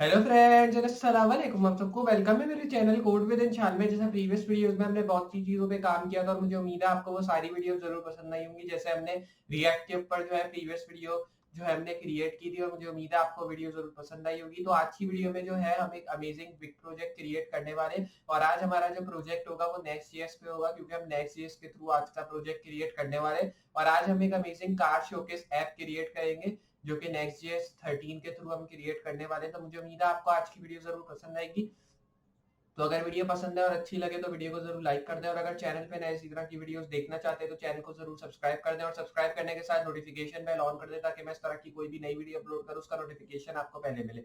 Hello friends, अस्सलाम वालेकुम। आप सबको वेलकम है मेरे चैनल कोड विद इंशाल में। जैसे प्रीवियस वीडियोस में हमने बहुत सी चीजों पे काम किया था और मुझे उम्मीद है आपको वो सारी वीडियो जरूर पसंद आई होंगी। जैसे हमने रिएक्ट के ऊपर जो है प्रीवियस वीडियो जो है हमने क्रिएट की थी और मुझे उम्मीद है आपको वीडियो जरूर पसंद आई होगी। तो आज की वीडियो में जो है हम एक अमेजिंग बिग प्रोजेक्ट क्रिएट करने वाले हैं और आज हमारा जो प्रोजेक्ट होगा वो नेक्स्ट जेएस पे होगा, क्योंकि हम नेक्स्ट जेएस के थ्रू आज का प्रोजेक्ट क्रिएट करने वाले हैं। और आज हम एक amazing car showcase app create करेंगे जो कि Next.js 13 के थ्रू हम क्रिएट करने वाले हैं। तो मुझे उम्मीद है आपको आज की वीडियो जरूर पसंद आएगी। तो अगर वीडियो पसंद है और अच्छी लगे तो वीडियो को जरूर लाइक कर दें, और अगर चैनल पे नए इसी तरह की वीडियोस देखना चाहते हैं तो चैनल को जरूर सब्सक्राइब कर दें और सब्सक्राइब करने के साथ नोटिफिकेशन बेल ऑन कर दें ताकि मैं इस तरह की कोई भी नई वीडियो अपलोड करूं उसका नोटिफिकेशन आपको पहले मिले।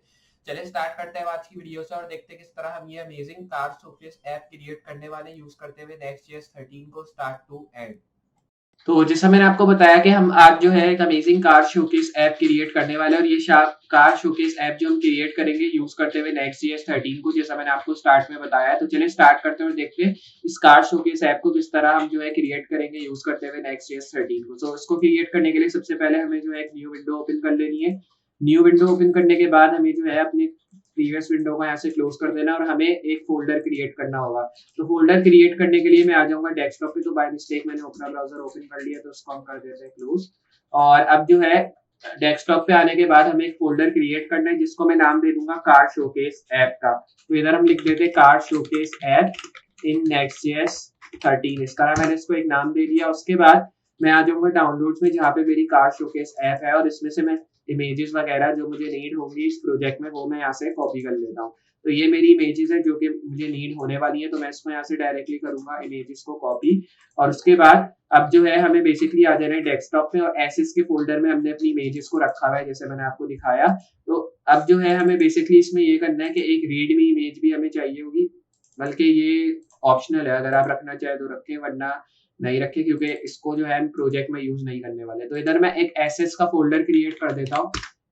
चलिए स्टार्ट करते हैं आज की वीडियो से और देखते हैं किस तरह हम ये amazing car showcase app create करने वाले यूज करते हुए Next.js 13 को स्टार्ट टू एंड। तो जैसा मैंने आपको बताया कि हम आज जो है एक amazing car showcase app create करने वाले हैं और ये कार शोकेस ऐप जो हम क्रिएट करेंगे यूज करते हुए Next.js 13 को, जैसा मैंने आपको स्टार्ट में बताया। तो चलिए स्टार्ट करते हैं और देखते हैं इस कार शोकेस ऐप को किस तरह हम जो है क्रिएट करेंगे यूज करते हुए Next.js 13 को। तो इसको क्रिएट करने के लिए सबसे पहले हमें जो है एक न्यू विंडो ओपन कर लेनी है। न्यू विंडो ओपन करने के बाद हमें जो है अपने प्रीवियस विंडो को यहाँ से क्लोज कर देना और हमें एक फोल्डर क्रिएट करना होगा। तो फोल्डर क्रिएट करने के लिए मैं आ जाऊंगा डेस्कटॉप पे। तो बाय मिस्टेक मैंने अपना ब्राउजर ओपन कर लिया तो उसको हम कर देते हैं क्लोज। और अब जो है डेस्कटॉप पे आने के बाद हमें एक फोल्डर क्रिएट करना है जिसको मैं नाम दे दूंगा कार शोकेस ऐप का। तो इधर हम लिख देते हैं कार शोकेस ऐप इन Next.js 13। इसका मैंने इसको एक नाम दे दिया। उसके बाद मैं आ जाऊंगा डाउनलोड्स में जहाँ पे मेरी कार शोकेस ऐप है और इसमें से मैं इमेजेस वगैरह जो मुझे नीड होंगी इस प्रोजेक्ट में वो मैं यहाँ से कॉपी कर लेता हूँ। तो ये मेरी इमेजेस है जो कि मुझे नीड होने वाली है, तो मैं इसको यहाँ से डायरेक्टली करूंगा इमेजेस को कॉपी। और उसके बाद अब जो है हमें बेसिकली आ जाना है डेस्कटॉप पे और एसेस के फोल्डर में हमने अपनी इमेजेस को रखा हुआ है जैसे मैंने आपको दिखाया। तो अब जो है हमें बेसिकली इसमें ये करना है कि एक रीडमी इमेज भी हमें चाहिए होगी, बल्कि ये ऑप्शनल है, अगर आप रखना चाहे तो रखें वरना नहीं रखें, क्योंकि इसको जो है हम प्रोजेक्ट में यूज नहीं करने वाले। तो इधर मैं एक एसेस का फोल्डर क्रिएट कर देता हूँ।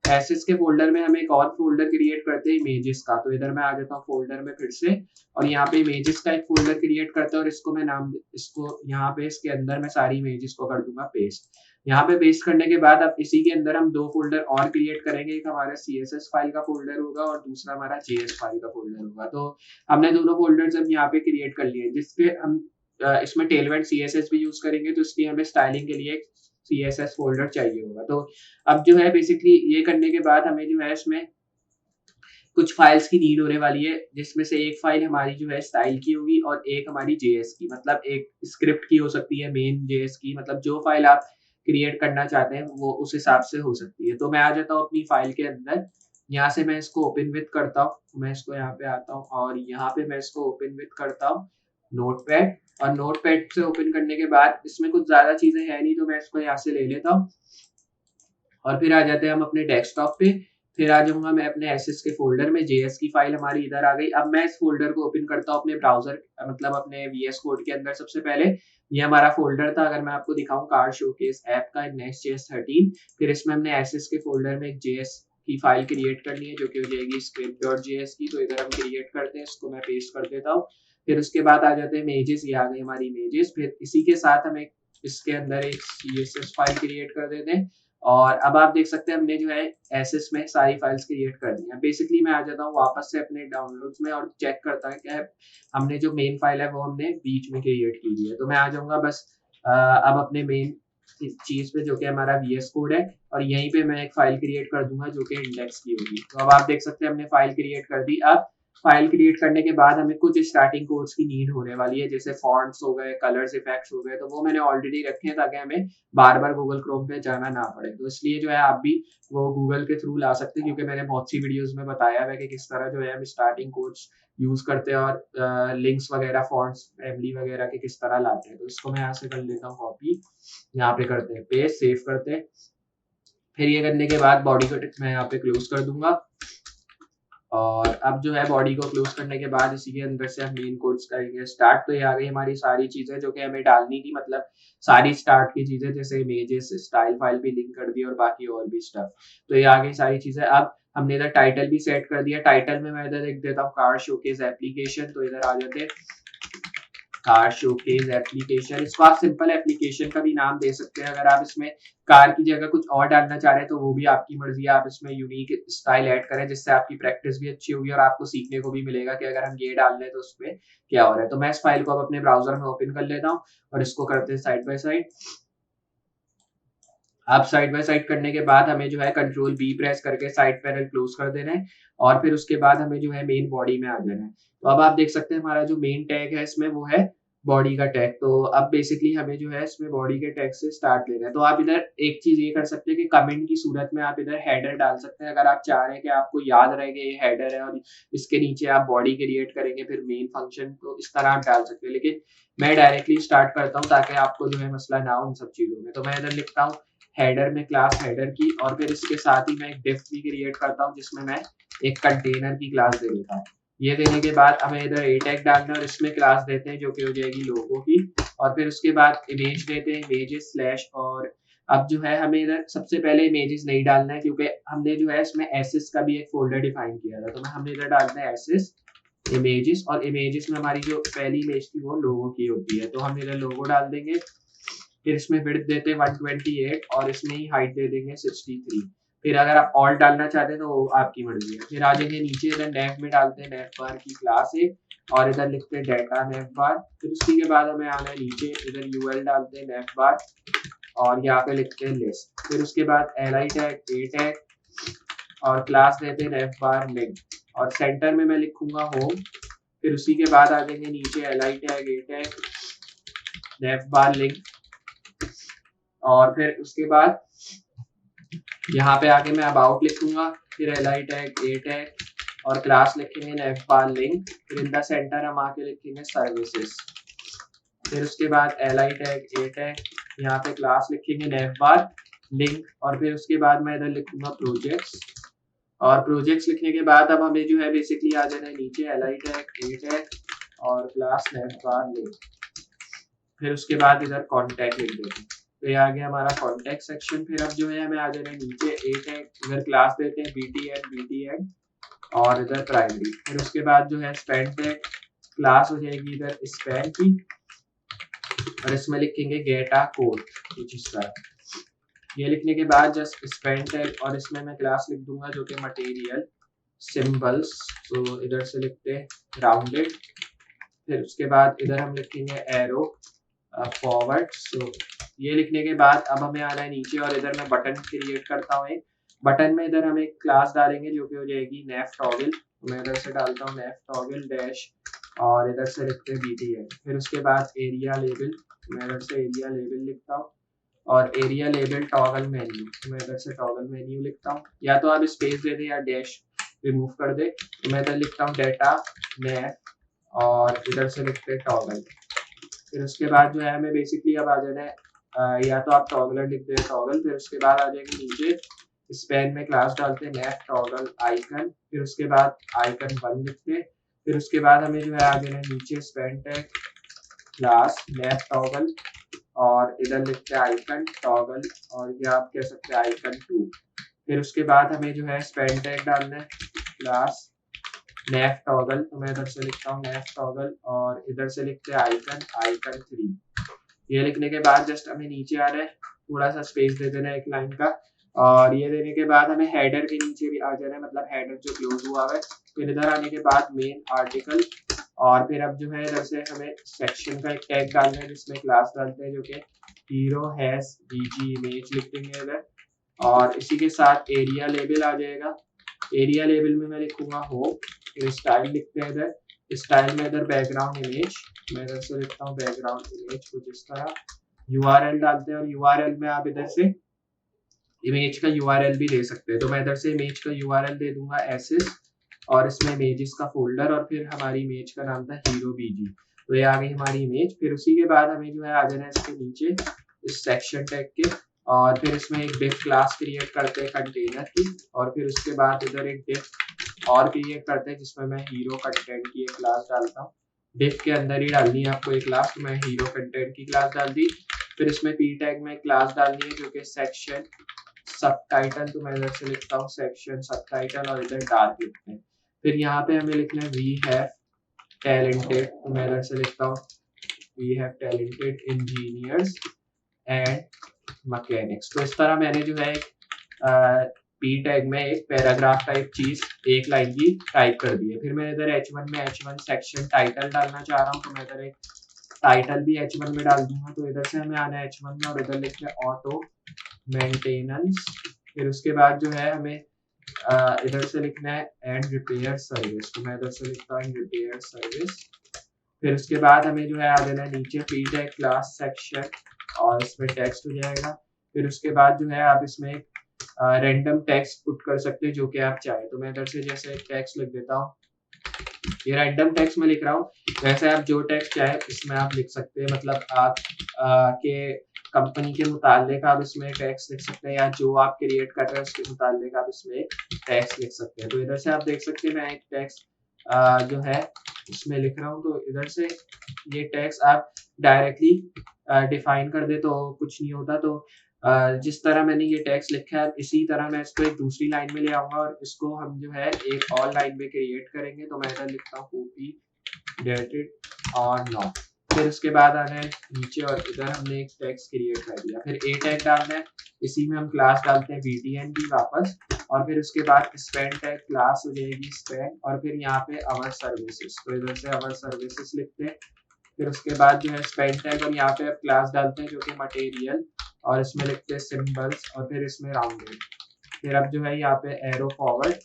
एसेस के फोल्डर में हम एक और फोल्डर क्रिएट करते हैं इमेजेस का। तो इधर मैं आ जाता हूँ फोल्डर में फिर से और यहाँ पे इमेजेस का एक फोल्डर क्रिएट करते हैं और इसको मैं नाम इसको यहाँ पे इसके अंदर मैं सारी इमेजेस को कर दूंगा पेस्ट। यहाँ पे पेस्ट करने के बाद अब इसी के अंदर हम दो फोल्डर और क्रिएट करेंगे। एक हमारा CSS फाइल का फोल्डर होगा और दूसरा हमारा JS फाइल का फोल्डर होगा। तो हमने दोनों फोल्डर्स अब यहाँ पे क्रिएट कर लिए जिसके हम इसमें टेलवेंट CSS भी यूज करेंगे, तो इसलिए हमें स्टाइलिंग के लिए CSS फोल्डर चाहिए होगा। तो अब जो है बेसिकली ये करने के बाद हमें जो है इसमें कुछ फाइल्स की नीड होने वाली है, जिसमें से एक फाइल हमारी जो है स्टाइल की होगी और एक हमारी JS की, मतलब एक स्क्रिप्ट की हो सकती है, मेन JS की, मतलब जो फाइल आप क्रिएट करना चाहते हैं वो उस हिसाब से हो सकती है। तो मैं आ जाता हूँ अपनी फाइल के अंदर। यहाँ से मैं इसको ओपन विद करता हूँ। मैं इसको यहाँ पे आता हूँ और यहाँ पे मैं इसको ओपन विद करता हूँ नोटपैड। और नोटपैड से ओपन करने के बाद इसमें कुछ ज्यादा चीजें है नहीं, तो मैं इसको यहाँ से ले लेता हूँ और फिर आ जाते हैं हम अपने डेस्कटॉप पे। फिर आ जाऊंगा मैं अपने एसेस के फोल्डर में। JS की फाइल हमारी इधर आ गई। अब मैं इस फोल्डर को ओपन करता हूँ अपने ब्राउजर, मतलब अपने VS कोड के अंदर। सबसे पहले ये हमारा फोल्डर था, अगर मैं आपको दिखाऊं कार शोकेस ऐप का Next.js 13। फिर इसमें हमने एसेस के फोल्डर में एक JS की फाइल क्रिएट करनी है जो कि हो जाएगी script.js की। तो इधर हम क्रिएट करते हैं, इसको मैं पेस्ट कर देता हूँ। फिर उसके बाद आ जाते हैं इमेजेस। ये आ गई हमारी इमेजेस। फिर इसी के साथ हम एक इसके अंदर एक CSS फाइल क्रिएट कर देते हैं। और अब आप देख सकते हैं हमने जो है एसएस में सारी फाइल्स क्रिएट कर दी है। बेसिकली मैं आ जाता हूँ वापस से अपने डाउनलोड्स में और चेक करता है कि हमने जो मेन फाइल है वो हमने बीच में क्रिएट की हुई है। तो मैं आ जाऊंगा बस अब अपने मेन चीज पे जो कि हमारा VS कोड है और यहीं पे मैं एक फाइल क्रिएट कर दूंगा जो कि इंडेक्स की होगी। तो अब आप देख सकते हैं हमने फाइल क्रिएट कर दी। अब फाइल क्रिएट करने के बाद हमें कुछ स्टार्टिंग कोड्स की नीड होने वाली है, जैसे फॉन्ट्स हो गए, कलर्स, इफेक्ट्स हो गए। तो वो मैंने ऑलरेडी रखे हैं ताकि हमें बार बार गूगल क्रोम पे जाना ना पड़े। तो इसलिए जो है आप भी वो गूगल के थ्रू ला सकते हैं, क्योंकि मैंने बहुत सी वीडियोस में बताया है कि किस तरह जो है हम स्टार्टिंग कोड्स यूज करते हैं और लिंक्स वगैरह, फॉन्ट्स, फैमिली वगैरह के किस तरह लाते हैं। तो इसको मैं यहाँ से कर लेता हूँ कॉपी, यहाँ पे करते हैं पेस्ट, सेव करते हैं। फिर ये करने के बाद बॉडी को मैं यहाँ पे क्लोज कर दूंगा। और अब जो है बॉडी को क्लोज करने के बाद इसी के अंदर से हम मेन कोड्स करेंगे स्टार्ट। तो ये आ गई हमारी सारी चीजें जो कि हमें डालनी थी, मतलब सारी स्टार्ट की चीजें, जैसे इमेजेस, स्टाइल फाइल भी लिंक कर दी और बाकी और भी स्टफ। तो ये आ गई सारी चीजें। अब हमने इधर टाइटल भी सेट कर दिया। टाइटल में मैं इधर लिख देता हूँ कार शोकेस एप्लीकेशन। तो इधर आ जाते हैं कार शोकेस एप्लीकेशन, इसको आप सिंपल एप्लीकेशन का भी नाम दे सकते हैं। अगर आप इसमें कार की जगह कुछ और डालना चाह रहे हैं तो वो भी आपकी मर्जी है, आप इसमें यूनिक स्टाइल ऐड करें जिससे आपकी प्रैक्टिस भी अच्छी होगी और आपको सीखने को भी मिलेगा कि अगर हम ये डाल रहे हैं तो उसमें क्या हो रहा है। तो मैं इस फाइल को अब अपने ब्राउजर में ओपन कर लेता हूँ और इसको करते हैं साइड बाय साइड। आप साइड बाय साइड करने के बाद हमें जो है कंट्रोल बी प्रेस करके साइड पैनल क्लोज कर देना है और फिर उसके बाद हमें जो है मेन बॉडी में आ जाना है। तो अब आप देख सकते हैं हमारा जो मेन टैग है इसमें वो है बॉडी का टैग। तो अब बेसिकली हमें जो है इसमें बॉडी के टैग से स्टार्ट लेना है। तो आप इधर एक चीज ये कर सकते हैं कि कमेंट की सूरत में आप इधर हेडर डाल सकते हैं। अगर आप चाह रहे हैं कि आपको याद रहे कि ये हेडर है और इसके नीचे आप बॉडी क्रिएट करेंगे फिर मेन फंक्शन, तो इस तरह आप डाल सकते हैं। लेकिन मैं डायरेक्टली स्टार्ट करता हूँ ताकि आपको जो है मसला ना हो इन सब चीजों में। तो मैं इधर लिखता हूँ हेडर में क्लास हेडर की और फिर इसके साथ ही मैं एक डिफ भी क्रिएट करता हूँ जिसमें मैं एक कंटेनर की क्लास दे देता हूँ। ये देने के बाद हमें इधर ए टैग डालना है और इसमें क्लास देते हैं जो कि हो जाएगी लोगो की। और फिर उसके बाद इमेज देते हैं इमेजेस स्लैश। और अब जो है हमें इधर सबसे पहले इमेजेस नहीं डालना है क्योंकि हमने जो है इसमें एसेस का भी एक फोल्डर डिफाइन किया था। तो हमने इधर डालना है एसेस इमेजेस और इमेजेस में हमारी जो पहली इमेज थी वो लोगो की होती है। तो हम इधर लोगो डाल देंगे। फिर इसमें विड्थ देते हैं 128 और इसमें ही हाइट दे देंगे 63। फिर अगर आप ऑल डालना चाहते हैं तो वो आपकी मर्जी है। फिर आ जाएंगे नीचे इधर नेव में डालते हैं नेव बार की क्लास है और इधर लिखते हैं डाटा नेव बार। फिर उसके बाद हमें आना है नीचे इधर यूएल डालते हैं नेव बार और यहाँ पे लिखते हैं लिस्ट। फिर उसके बाद L I tag A tag और क्लास देते हैं नेव बार लिंक और सेंटर में मैं लिखूंगा होम। फिर उसी के बाद आ जाएंगे नीचे L I tag A tag naive bar link और फिर उसके बाद यहाँ पे आके मैं अबाउट लिखूंगा। फिर L I tag A tag और क्लास लिखेंगे नेव बार लिंक। फिर इन द सेंटर हम आके लिखेंगे सर्विसेज। फिर उसके बाद L I tag A tag यहाँ पे क्लास लिखेंगे नेव बार लिंक और फिर उसके बाद मैं इधर लिखूंगा प्रोजेक्ट्स। और प्रोजेक्ट्स लिखने के बाद अब हमें जो है बेसिकली आ जाना है नीचे L I tag A tag और क्लास नेव बार लिंक। फिर उसके बाद इधर कॉन्टैक्ट लिख देते हैं। तो ये आ गया हमारा कॉन्टैक्ट सेक्शन। फिर अब जो है हमें आ जाना है नीचे ए टैग इधर क्लास देते हैं BTN और इधर प्राइमरी। फिर उसके बाद जो है स्पैन टैग क्लास हो जाएगी इधर स्पैन की और इसमें लिखेंगे गेट आ कोड कुछ इस तरह। ये लिखने के बाद जस्ट स्पैन टैग और इसमें मैं क्लास लिख दूंगा जो कि मटेरियल सिंबल्स। तो इधर से लिखते हैं राउंडेड। फिर उसके बाद इधर हम लिखेंगे एरो फॉरवर्ड। सो ये लिखने के बाद अब हमें आना है नीचे और इधर मैं बटन क्रिएट करता हूँ एक बटन में इधर हम एक क्लास डालेंगे जो कि हो जाएगी नेफ टॉगल। तो मैं इधर से डालता हूँ नेफ टॉगल डैश और इधर से लिखते हैं BTN। फिर उसके बाद एरिया लेबल, मैं इधर से एरिया लेबल लिखता हूँ और एरिया लेबल टॉगल मेन्यू, मैं इधर से टॉगल मेन्यू लिखता हूँ। या तो आप स्पेस दे दें या डैश रिमूव कर दे। तो मैं इधर लिखता हूँ डेटा नेफ और इधर से लिखते हैं टॉगल। फिर उसके बाद जो है हमें बेसिकली अब आ जाना है या तो आप टॉगलर लिख दें टॉगल। फिर उसके बाद आ जाएंगे नीचे स्पैन में क्लास डालते हैं नेफ टॉगल आइकन। फिर उसके बाद आइकन 1 लिखते हैं। फिर उसके बाद हमें जो है आ जाना है नीचे स्पैन टैग क्लास नेफ टॉगल और इधर लिखते हैं आइकन टॉगल और ये आप कह सकते हैं आइकन 2। फिर उसके बाद हमें जो है स्पैन टैग डालना है क्लास नेफ टॉगल। तो मैं इधर से लिखता हूँ नेफ टॉगल और इधर से लिखते हैं आइकन 3। ये लिखने के बाद जस्ट हमें नीचे आ रहा है थोड़ा सा स्पेस दे देना है एक लाइन का और ये देने के बाद हमें हेडर के नीचे भी आ जाना है, मतलब हेडर जो क्लोज हुआ है। फिर इधर आने के बाद मेन आर्टिकल और फिर अब जो है इधर से हमें सेक्शन का एक टैग डालना है जिसमें क्लास डालते हैं जो कि हीरो हैज BG इमेज लिख देंगे इधर और इसी के साथ एरिया लेबल आ जाएगा। एरिया लेबल में मैं लिखूंगा होम। फिर स्टाइल लिखते हैं इधर स्टाइल में इधर बैकग्राउंड इमेज, मैं इधर से लिखता हूँ बैकग्राउंड इमेज कुछ इस तरह। URL डालते हैं और URL में आप इधर से इमेज का URL भी दे सकते हैं। तो मैं इधर से इमेज का URL दे दूंगा एसेस और इसमें इमेजेस का फोल्डर और फिर हमारी इमेज का नाम था हीरो BG। तो ये आ गई हमारी इमेज। फिर उसी के बाद हमें जो है आ जाना है इसके नीचे इस सेक्शन टैग के और फिर इसमें एक डिफ क्लास क्रिएट करते हैं कंटेनर की और फिर उसके बाद इधर एक डिफ और क्रिएट करते हैं जिसमें मैं हीरो कंटेंट की एक क्लास डालता हूँ। डिफ के अंदर ही डालनी है आपको एक क्लास, तो मैं हीरो कंटेंट की क्लास डाल दी। फिर इसमें P टैग में क्लास डालनी है जो कि सेक्शन सबटाइटल। तो मैं इधर से लिखता हूँ सेक्शन सबटाइटल और इधर डार्क लिखते हैं। फिर यहाँ पे हमें लिखना है वी हैव टैलेंटेड। तो मैं इधर से लिखता हूँ we have talented engineers and mechanics. तो इस तरह मैंने जो है पी टैग में एक पैराग्राफ टाइप चीज एक लाइन की टाइप कर दी है। फिर मैं इधर H1 में H1 सेक्शन टाइटल डालना चाह रहा हूँ, तो मैं इधर एक टाइटल भी H1 में डाल दूंगा। तो इधर से हमें आना है H1 में और इधर लिखते हैं ऑटो मेंटेनेंस। फिर उसके बाद जो है हमें इधर से लिखना है एंड रिपेयर सर्विस, तो मैं इधर से लिखता हूँ रिपेयर सर्विस। फिर उसके बाद हमें जो है आ देना है नीचे पी टैग क्लास सेक्शन और इसमें टेक्स्ट हो जाएगा। फिर उसके बाद जो है आप इसमें एक रैंडम टेक्स्ट पुट कर सकते हैं जो कि आप चाहें। तो मैं इधर से जैसे टेक्स्ट लिख देता हूँ, ये रैंडम टेक्स्ट में लिख रहा हूँ, वैसे आप जो टेक्स्ट चाहे इसमें आप लिख सकते हैं। मतलब आप के कंपनी के मुतालिक आप इसमें टेक्स्ट लिख सकते हैं, या जो आप क्रिएट कर रहे हैं उसके मुतालिक आप इसमें एक टेक्स्ट लिख सकते हैं। तो इधर से आप देख सकते हैं मैं एक टेक्स्ट जो है इसमें लिख रहा हूँ। तो इधर से ये टेक्स्ट आप डायरेक्टली डिफाइन कर दे तो कुछ नहीं होता। तो जिस तरह मैंने ये टेक्स्ट लिखा है इसी तरह मैं इसको एक दूसरी लाइन में ले आऊंगा और इसको हम जो है एक और लाइन में क्रिएट करेंगे। तो मैं इधर लिखता हूँ कॉपी डेटेड और नॉट। फिर उसके बाद आना है नीचे और इधर हमने एक टेक्स्ट क्रिएट कर दिया। फिर ए टैग डालना है, इसी में हम क्लास डालते हैं VTNB वापस, और फिर उसके बाद स्पेन टैग क्लास हो जाएगी स्पेन, और फिर यहाँ पे आवर सर्विसेज, तो इधर से आवर सर्विसेज लिखते हैं। फिर उसके बाद जो है स्पेन टैग और यहाँ पे आप क्लास डालते हैं जो कि मटेरियल, और इसमें लिखते हैं सिंबल्स और फिर इसमें राउंडेड। फिर अब जो है यहाँ पे एरो फॉरवर्ड,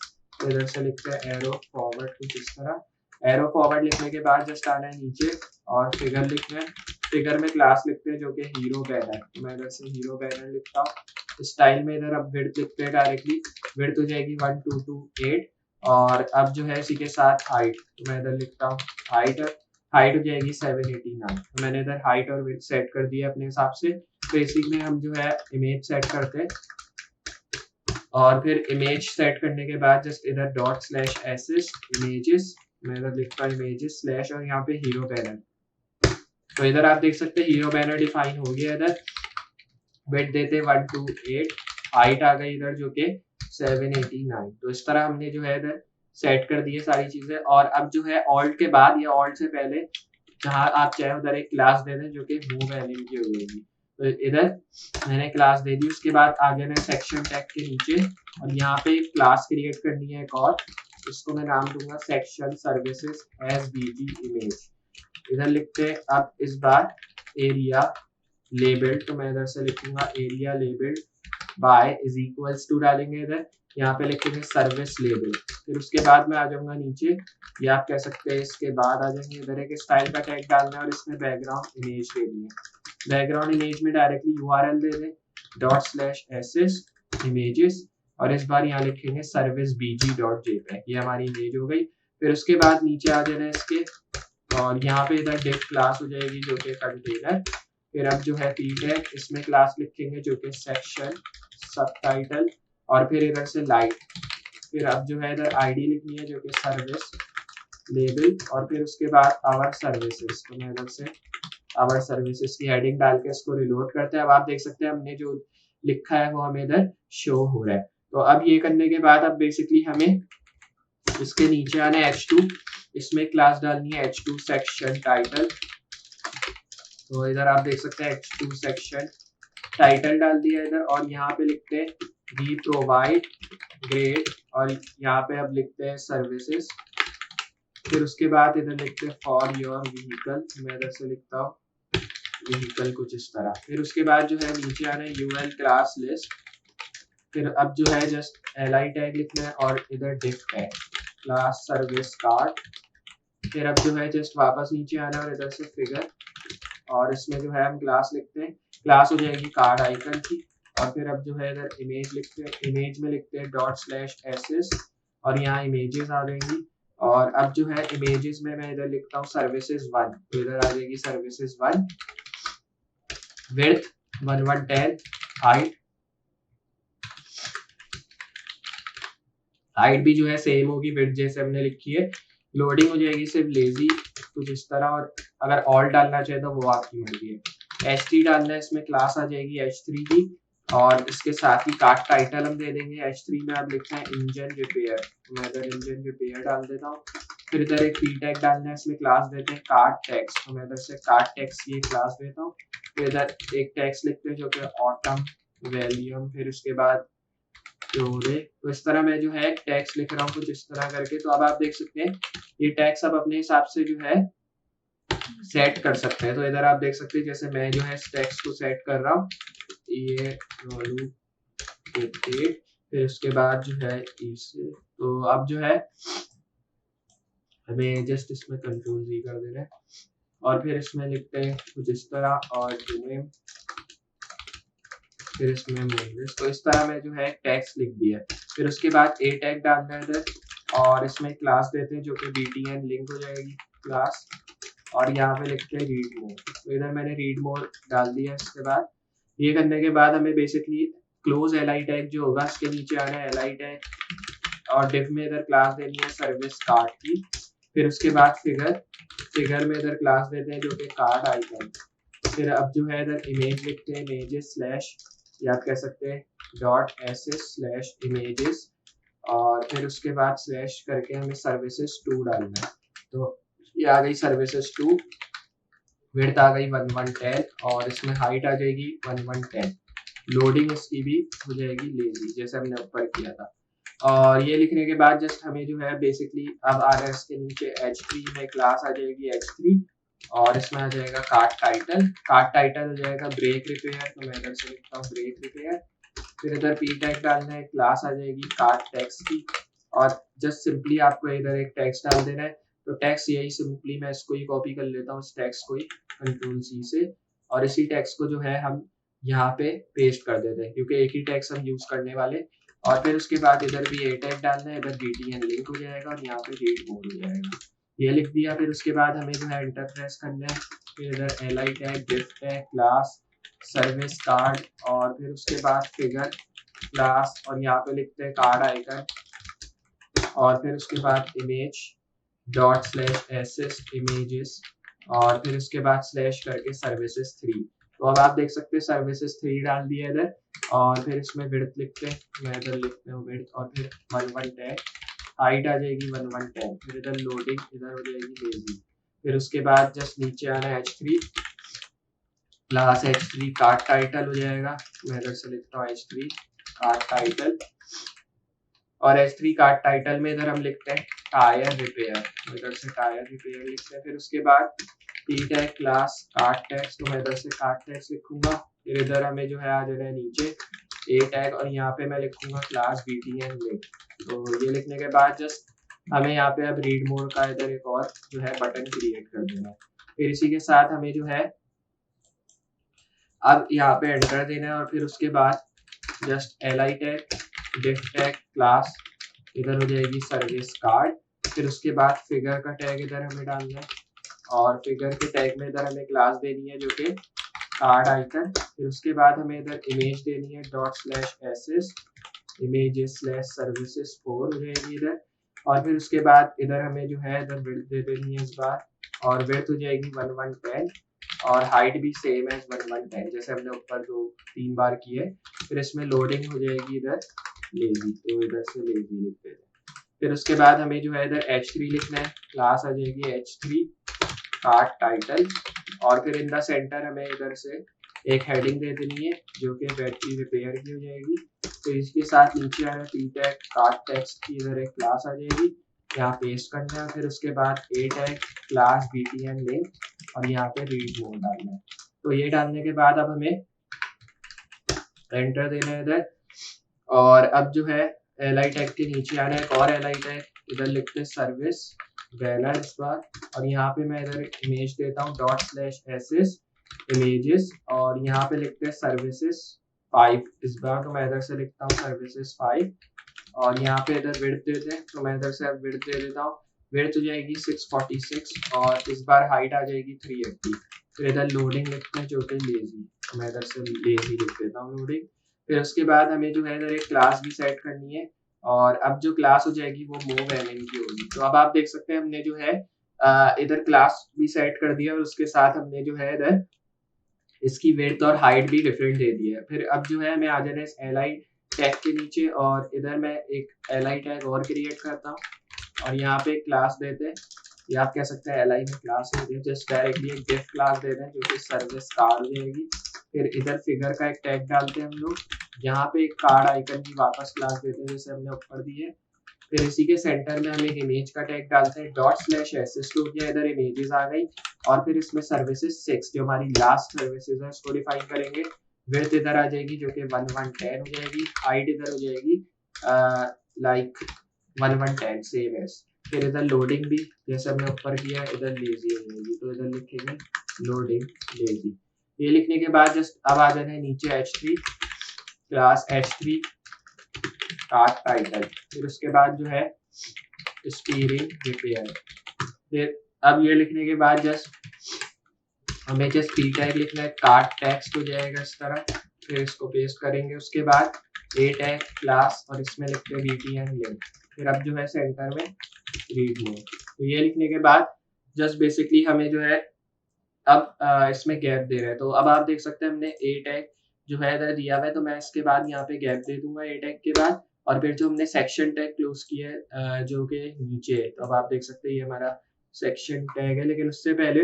तो इधर से लिखते हैं एरो फॉरवर्ड कुछ इस तरह। एरो फॉरवर्ड लिखने के बाद जस्ट आना है नीचे और फिगर लिखना है। फिगर में क्लास लिखते हैं जो कि हीरो बैनर, तो मैं इधर से हीरो बैनर लिखता हूँ। स्टाइल में इधर अब विड्थ लिखते हैं डायरेक्टली, विड्थ हो जाएगी 1228, और अब जो है इसी के साथ हाइट, तो मैं इधर लिखता हूँ हाइट हो जाएगी 789। तो मैंने इधर हाइट और विड्थ सेट कर दिया अपने हिसाब से। तो इसी में हम जो है इमेज सेट करते हैं, और फिर इमेज सेट करने के बाद जस्ट इधर डॉट स्लैश एसेस इमेजेस, मैं इधर लिखता हूँ इमेजेस स्लैश और यहाँ पे हीरो बैनर। तो इधर आप देख सकते हैं हीरो बैनर डिफाइन हो गया। इधर विड्थ देते 128, हाइट आ गई इधर जो कि 789। तो इस तरह हमने जो है इधर सेट कर दिए सारी चीजें। और अब जो है ऑल्ट के बाद या ऑल्ट से पहले जहाँ आप चाहे उधर एक क्लास दे दें जो कि मूव एनिम की होगी। तो इधर मैंने क्लास दे दी। उसके बाद आगे मैं सेक्शन टैग के नीचे और यहाँ पे एक क्लास क्रिएट करनी है एक और, इसको मैं नाम दूंगा सेक्शन सर्विसेज SVG इमेज। इधर लिखते हैं अब इस बार एरिया लेबल्ड, तो मैं इधर से लिखूंगा area labelled by is equals to डालेंगे इधर, यहाँ पे लिखेंगे सर्विस लेबल। फिर उसके बाद मैं आ जाऊंगा नीचे, या आप कह सकते हैं इसके बाद आ जाएंगे इधर एक स्टाइल का टैग डालना है और इसमें बैकग्राउंड इमेज देनी है। बैकग्राउंड इमेज में डायरेक्टली URL दे दें ./ss images, और इस बार यहाँ लिखेंगे servicebg.jpg, ये हमारी इमेज हो गई। फिर उसके बाद नीचे आ जाना है इसके, और यहाँ पे इधर div क्लास हो जाएगी जो कि कंटेनर। फिर अब जो है p टैग, इसमें क्लास लिखेंगे जो कि सेक्शन सबटाइटल, और फिर इधर से लाइट। फिर अब जो है इधर ID लिखनी है जो कि सर्विस लेबल, और फिर उसके बाद आवर सर्विसेज, तो मैं इधर से आवर सर्विसेज की हेडिंग डाल के इसको रिलोड करते हैं। अब आप देख सकते हैं हमने जो लिखा है वो हमें इधर शो हो रहा है। तो अब ये करने के बाद अब बेसिकली हमें इसके नीचे आना है H2, इसमें क्लास डालनी है H2 सेक्शन टाइटल। तो इधर आप देख सकते हैं H2 सेक्शन टाइटल डाल दिया इधर, और यहाँ पे लिखते हैं वी प्रोवाइड ग्रेड, और यहाँ पे अब लिखते हैं सर्विसेज। फिर उसके बाद इधर लिखते हैं फॉर योर व्हीकल, मैं इधर से लिखता हूँ व्हीकल कुछ इस तरह। फिर उसके बाद जो है नीचे आना है UL क्लास लिस्ट। फिर अब जो है जस्ट LI टैग लिखना है और इधर div tag class service card. फिर अब जो है जस्ट वापस नीचे आना है और इधर से फिगर, और इसमें जो है हम क्लास लिखते हैं, क्लास हो जाएगी कार्ड आइकन की। और फिर अब जो है इधर इमेज लिखते हैं, इमेज में लिखते हैं ./ss, और यहाँ इमेजेस आ जाएंगी। और अब जो है इमेजेस में मैं इधर लिखता हूँ सर्विसेज 1, तो इधर आ जाएगी सर्विसेज 1, विड्थ 1110, हाइट भी जो है सेम होगी विड्थ जैसे हमने लिखी है। लोडिंग हो जाएगी सिर्फ लेजी कुछ इस तरह, और अगर ऑल डालना चाहे तो वो आपकी मर्जी है। H3 डालना है, इसमें क्लास आ जाएगी H3 की, और इसके साथ ही कार्ड टाइटल हम दे देंगे। H3 में आप लिखना है इंजन रिपेयर, मैं इधर इंजन रिपेयर डाल देता हूँ। फिर इधर एक पी टैग डालना है, इसमें क्लास देते हैं कार्ड टैग्स, तो मैं इधर से कार्ड टैग्स ये क्लास देता हूँ। फिर इधर एक टैग्स लिखते हैं जो कि ऑटम वैल्यूम, फिर उसके बाद जोड़े। तो इस तरह मैं जो है टैग्स लिख रहा हूँ कुछ इस तरह करके। तो अब आप देख सकते हैं ये टैग्स आप अपने हिसाब से जो है सेट कर सकते हैं। तो इधर आप देख सकते हैं जैसे मैं जो है टैग्स को सेट कर रहा हूँ, ये फिर उसके बाद जो है इसे, तो अब जो है हमें जस्ट इसमें कंट्रोल जी कर देना है और फिर इसमें लिखते हैं कुछ इस तरह और नेम, फिर इसमें मोजेस। तो इस तरह में जो है टैग्स लिख दिया। फिर उसके बाद ए टैग डालना है इधर और इसमें क्लास देते हैं जो कि btn लिंक हो जाएगी क्लास, और यहाँ पे लिखते हैं रीड मोर। तो इधर मैंने रीड मोर डाल दिया। इसके बाद ये करने के बाद हमें बेसिकली क्लोज li टैग जो होगा इसके नीचे आना है li टैग और डिव में इधर क्लास देनी है सर्विस कार्ड की। फिर उसके बाद फिगर में इधर क्लास देते हैं जो कि कार्ड आइकन। फिर अब जो है इधर इमेज लिखते हैं इमेजेस स्लैश, या आप कह सकते हैं डॉट एसएस स्लैश इमेजेस, और फिर उसके बाद स्लैश करके हमें सर्विसेज 2 डालना है। तो ये आ गई सर्विसेज 2, विड्थ आ गई 1110 और इसमें हाइट आ जाएगी 1110। लोडिंग इसकी भी हो जाएगी लेजी जैसे हमने ऊपर किया था। और ये लिखने के बाद जस्ट हमें जो है बेसिकली अब आ रहा है इसके नीचे h3 में क्लास आ जाएगी h3 और इसमें आ जाएगा कार्ड टाइटल हो जाएगा ब्रेक रिपेयर। तो मैं इधर से लिखता हूँ ब्रेक रिपेयर। फिर इधर पी टैग डालना है, क्लास आ जाएगी कार्ड टैग्स की और जस्ट सिंपली आपको इधर एक टैक्स डाल देना है। तो टैक्स यही सिंपली मैं इसको ही कॉपी कर लेता हूँ इस टैक्स को ही कंट्रोल सी से, और इसी टैक्स को जो है हम यहाँ पे पेस्ट कर देते हैं क्योंकि एक ही टैक्स हम यूज करने वाले। और फिर उसके बाद इधर भी ए टैग डालना है, इधर btn लिंक हो जाएगा और यहाँ पे रीड मोड हो जाएगा। ये लिख दिया। फिर उसके बाद हमें जो है एंटर प्रेस करना है। फिर इधर li tag div tag class service card और फिर उसके बाद फिगर क्लास और यहाँ पे लिखते हैं कार्ड आइकन और फिर उसके बाद image dot slash SS images और फिर उसके बाद स्लैश करके सर्विसेज 3। तो अब आप देख सकते हैं सर्विसेज 3 डाल दिया इधर और फिर इसमें विड्थ लिखते हैं, मैं इधर लिखते हूँ विड्थ और फिर 1110, हाइट आ जाएगी 1110। फिर इधर लोडिंग इधर हो जाएगी लेजी। फिर उसके बाद जस्ट नीचे आना है h3 class h3 card title हो जाएगा, मैं इधर से लिखता हूँ h3 कार्ड टाइटल और h3 कार्ड टाइटल में इधर हम लिखते हैं टायर रिपेयर, तो इधर से टायर रिपेयर लिखते हैं। फिर उसके बाद P tag class card tags, तो मैं इधर से कार्ड टैग्स लिखूंगा। फिर इधर हमें जो है आ जाना है नीचे ए टैग और यहाँ पे मैं लिखूंगा क्लास btn लिंक। तो ये लिखने के बाद जस्ट हमें यहाँ पे अब रीड मोर का इधर एक और जो है बटन क्रिएट कर देना है। फिर इसी के साथ हमें जो है अब यहाँ पे एंटर देना है और फिर उसके बाद just li tag div tag class इधर हो जाएगी सर्विस कार्ड। फिर उसके बाद फिगर का टैग इधर हमें डालना है और फिगर के टैग में इधर हमें क्लास देनी है जो कि कार्ड आइकन। फिर उसके बाद हमें इधर इमेज देनी है dot slash SS images slash services 4 हो जाएगी इधर। और फिर उसके बाद इधर हमें जो है इधर विड्थ दे देनी है इस बार और विड्थ हो जाएगी 1110 और हाइट भी सेम है 1110 जैसे हमने ऊपर 2-3 बार किए। फिर इसमें लोडिंग हो जाएगी इधर लेजी, तो इधर से लेजी लिख देते हैं। फिर उसके बाद हमें जो है इधर h3 लिखना है, क्लास आ जाएगी h3 कार्ड टाइटल और फिर इन द सेंटर हमें इधर से एक हेडिंग दे देनी है जो कि बैटरी रिपेयर की हो जाएगी। फिर इसके साथ नीचे आना पी टैग कार्ड टैग्स की इधर एक क्लास आ जाएगी, यहाँ पेस्ट करना है। फिर उसके बाद ए टैग क्लास btn लिंक और यहाँ पे रीड मोड डालना है। तो ये डालने के बाद अब हमें एंटर देना है इधर और अब जो है li टैग के नीचे आना है एक और li टैग, इधर लिखते हैं सर्विस बैनर इस बार और यहाँ पे मैं इधर इमेज देता हूँ डॉट स्लैश एसएस इमेजेस और यहाँ पे लिखते हैं सर्विसेज 5 इस बार, तो मैं इधर से लिखता हूँ सर्विसेज 5 और यहाँ पे इधर विड्थ देते हैं, तो मैं इधर से अब विड्थ दे देता हूँ। विड्थ हो जाएगी 646 और इस बार हाइट आ जाएगी 380। फिर इधर लोडिंग लिखते हैं जो कि लेजी, तो मैं इधर से लेजी लिख देता हूँ लोडिंग। फिर उसके बाद हमें जो है इधर एक क्लास भी सेट करनी है और अब जो क्लास हो जाएगी वो मूव एमएन की होगी। तो अब आप देख सकते हैं हमने जो है इधर क्लास भी सेट कर दिया और उसके साथ हमने जो है इधर इसकी विड्थ और हाइट भी डिफरेंट दे दी है। फिर अब जो है मैं आ जाना इस li टैग के नीचे और इधर मैं एक li टैग और क्रिएट करता हूँ और यहाँ पे क्लास देते हैं ये आप कह सकते हैं एल आई में क्लास हो गई। जस्ट डायरेक्टली एक डिफ क्लास दे दें जो कि सर्विस कार्ड हो जाएगी। फिर इधर फिगर का एक टैग डालते हैं हम लोग, यहाँ पे एक कार्ड आइकन की वापस क्लास देते हैं जैसे हमने ऊपर दी है। फिर इसी के सेंटर में हम एक इमेज का टैग डालते हैं, ./SS टू गया, इधर इमेजेस आ गई। और फिर इसमें सर्विसेज 6 जो हमारी लास्ट सर्विसेज है उसको डिफाइन करेंगे। विड्थ इधर आ जाएगी जो कि 1110 हो जाएगी। हाइट इधर हो जाएगी लाइक 1110 सेम एज। फिर इधर लोडिंग भी जैसे हमने ऊपर किया है इधर लेजी हो जाएगी, तो इधर लिखेंगे लोडिंग लेजी। ये लिखने के बाद जस्ट अब आ जाना है नीचे H3 class H3 card title. फिर उसके बाद जो है स्टीयरिंग रिपेयर। फिर अब ये लिखने के बाद जस्ट हमें जस्ट पी टैग लिखना है, कार्ड टेक्स्ट हो जाएगा इस तरह। फिर इसको पेस्ट करेंगे। उसके बाद ए टैग क्लास और इसमें लिखते हैं BTN लिंक। फिर अब जो है सेंटर में रीड मोड। तो ये लिखने के बाद जस्ट बेसिकली हमें जो है अब इसमें गैप दे रहे हैं। तो अब आप देख सकते हैं हमने ए टैग जो है इधर दिया हुआ है, तो मैं इसके बाद यहाँ पे गैप दे दूंगा ए टैग के बाद। और फिर जो हमने सेक्शन टैग क्लोज किया है जो कि नीचे है, तो अब आप देख सकते हैं ये हमारा सेक्शन टैग है। लेकिन उससे पहले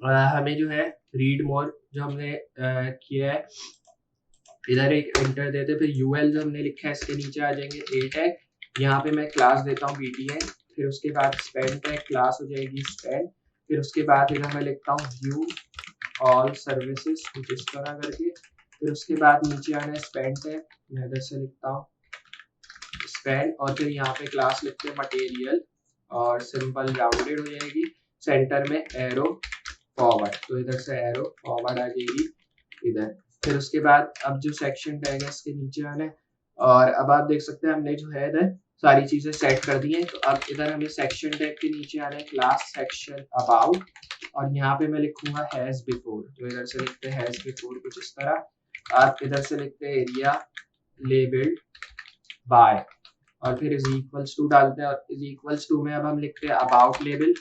हमें जो है रीड मोर जो हमने किया है इधर एक एंटर देते, फिर UL जो हमने लिखा है इसके नीचे आ जाएंगे ए टैग। यहाँ पे मैं क्लास देता हूँ BTN। फिर उसके बाद स्पेन टैग क्लास हो जाएगी स्पेन। फिर उसके बाद इधर मैं लिखता हूँ व्यू ऑल सर्विसेज कुछ इस तरह करके। फिर उसके बाद नीचे आना है स्पेन टैग, मैं इधर से लिखता हूँ स्पेन। और फिर यहाँ पे क्लास लिखते हैं मटेरियल और सिंपल राउंडेड हो जाएगी। सेंटर में एरो फॉरवर्ड, तो इधर से एरो फॉरवर्ड आ जाएगी इधर। फिर उसके बाद अब जो सेक्शन टैग है इसके नीचे आना है। और अब आप देख सकते हैं हमने जो है इधर सारी चीजें सेट कर दी हैं। तो अब इधर हमें सेक्शन टैग के नीचे आना है क्लास सेक्शन अबाउट, और यहाँ पे मैं लिखूंगा हैज बिफोर, तो इधर से लिखते हैं हैज बिफोर कुछ इस तरह। आप इधर से लिखते हैं एरिया लेबल्ड बाय, और फिर इज इक्वल्स टू डालते हैं। और इज इक्वल्स टू में अब हम लिखते हैं अबाउट लेबल।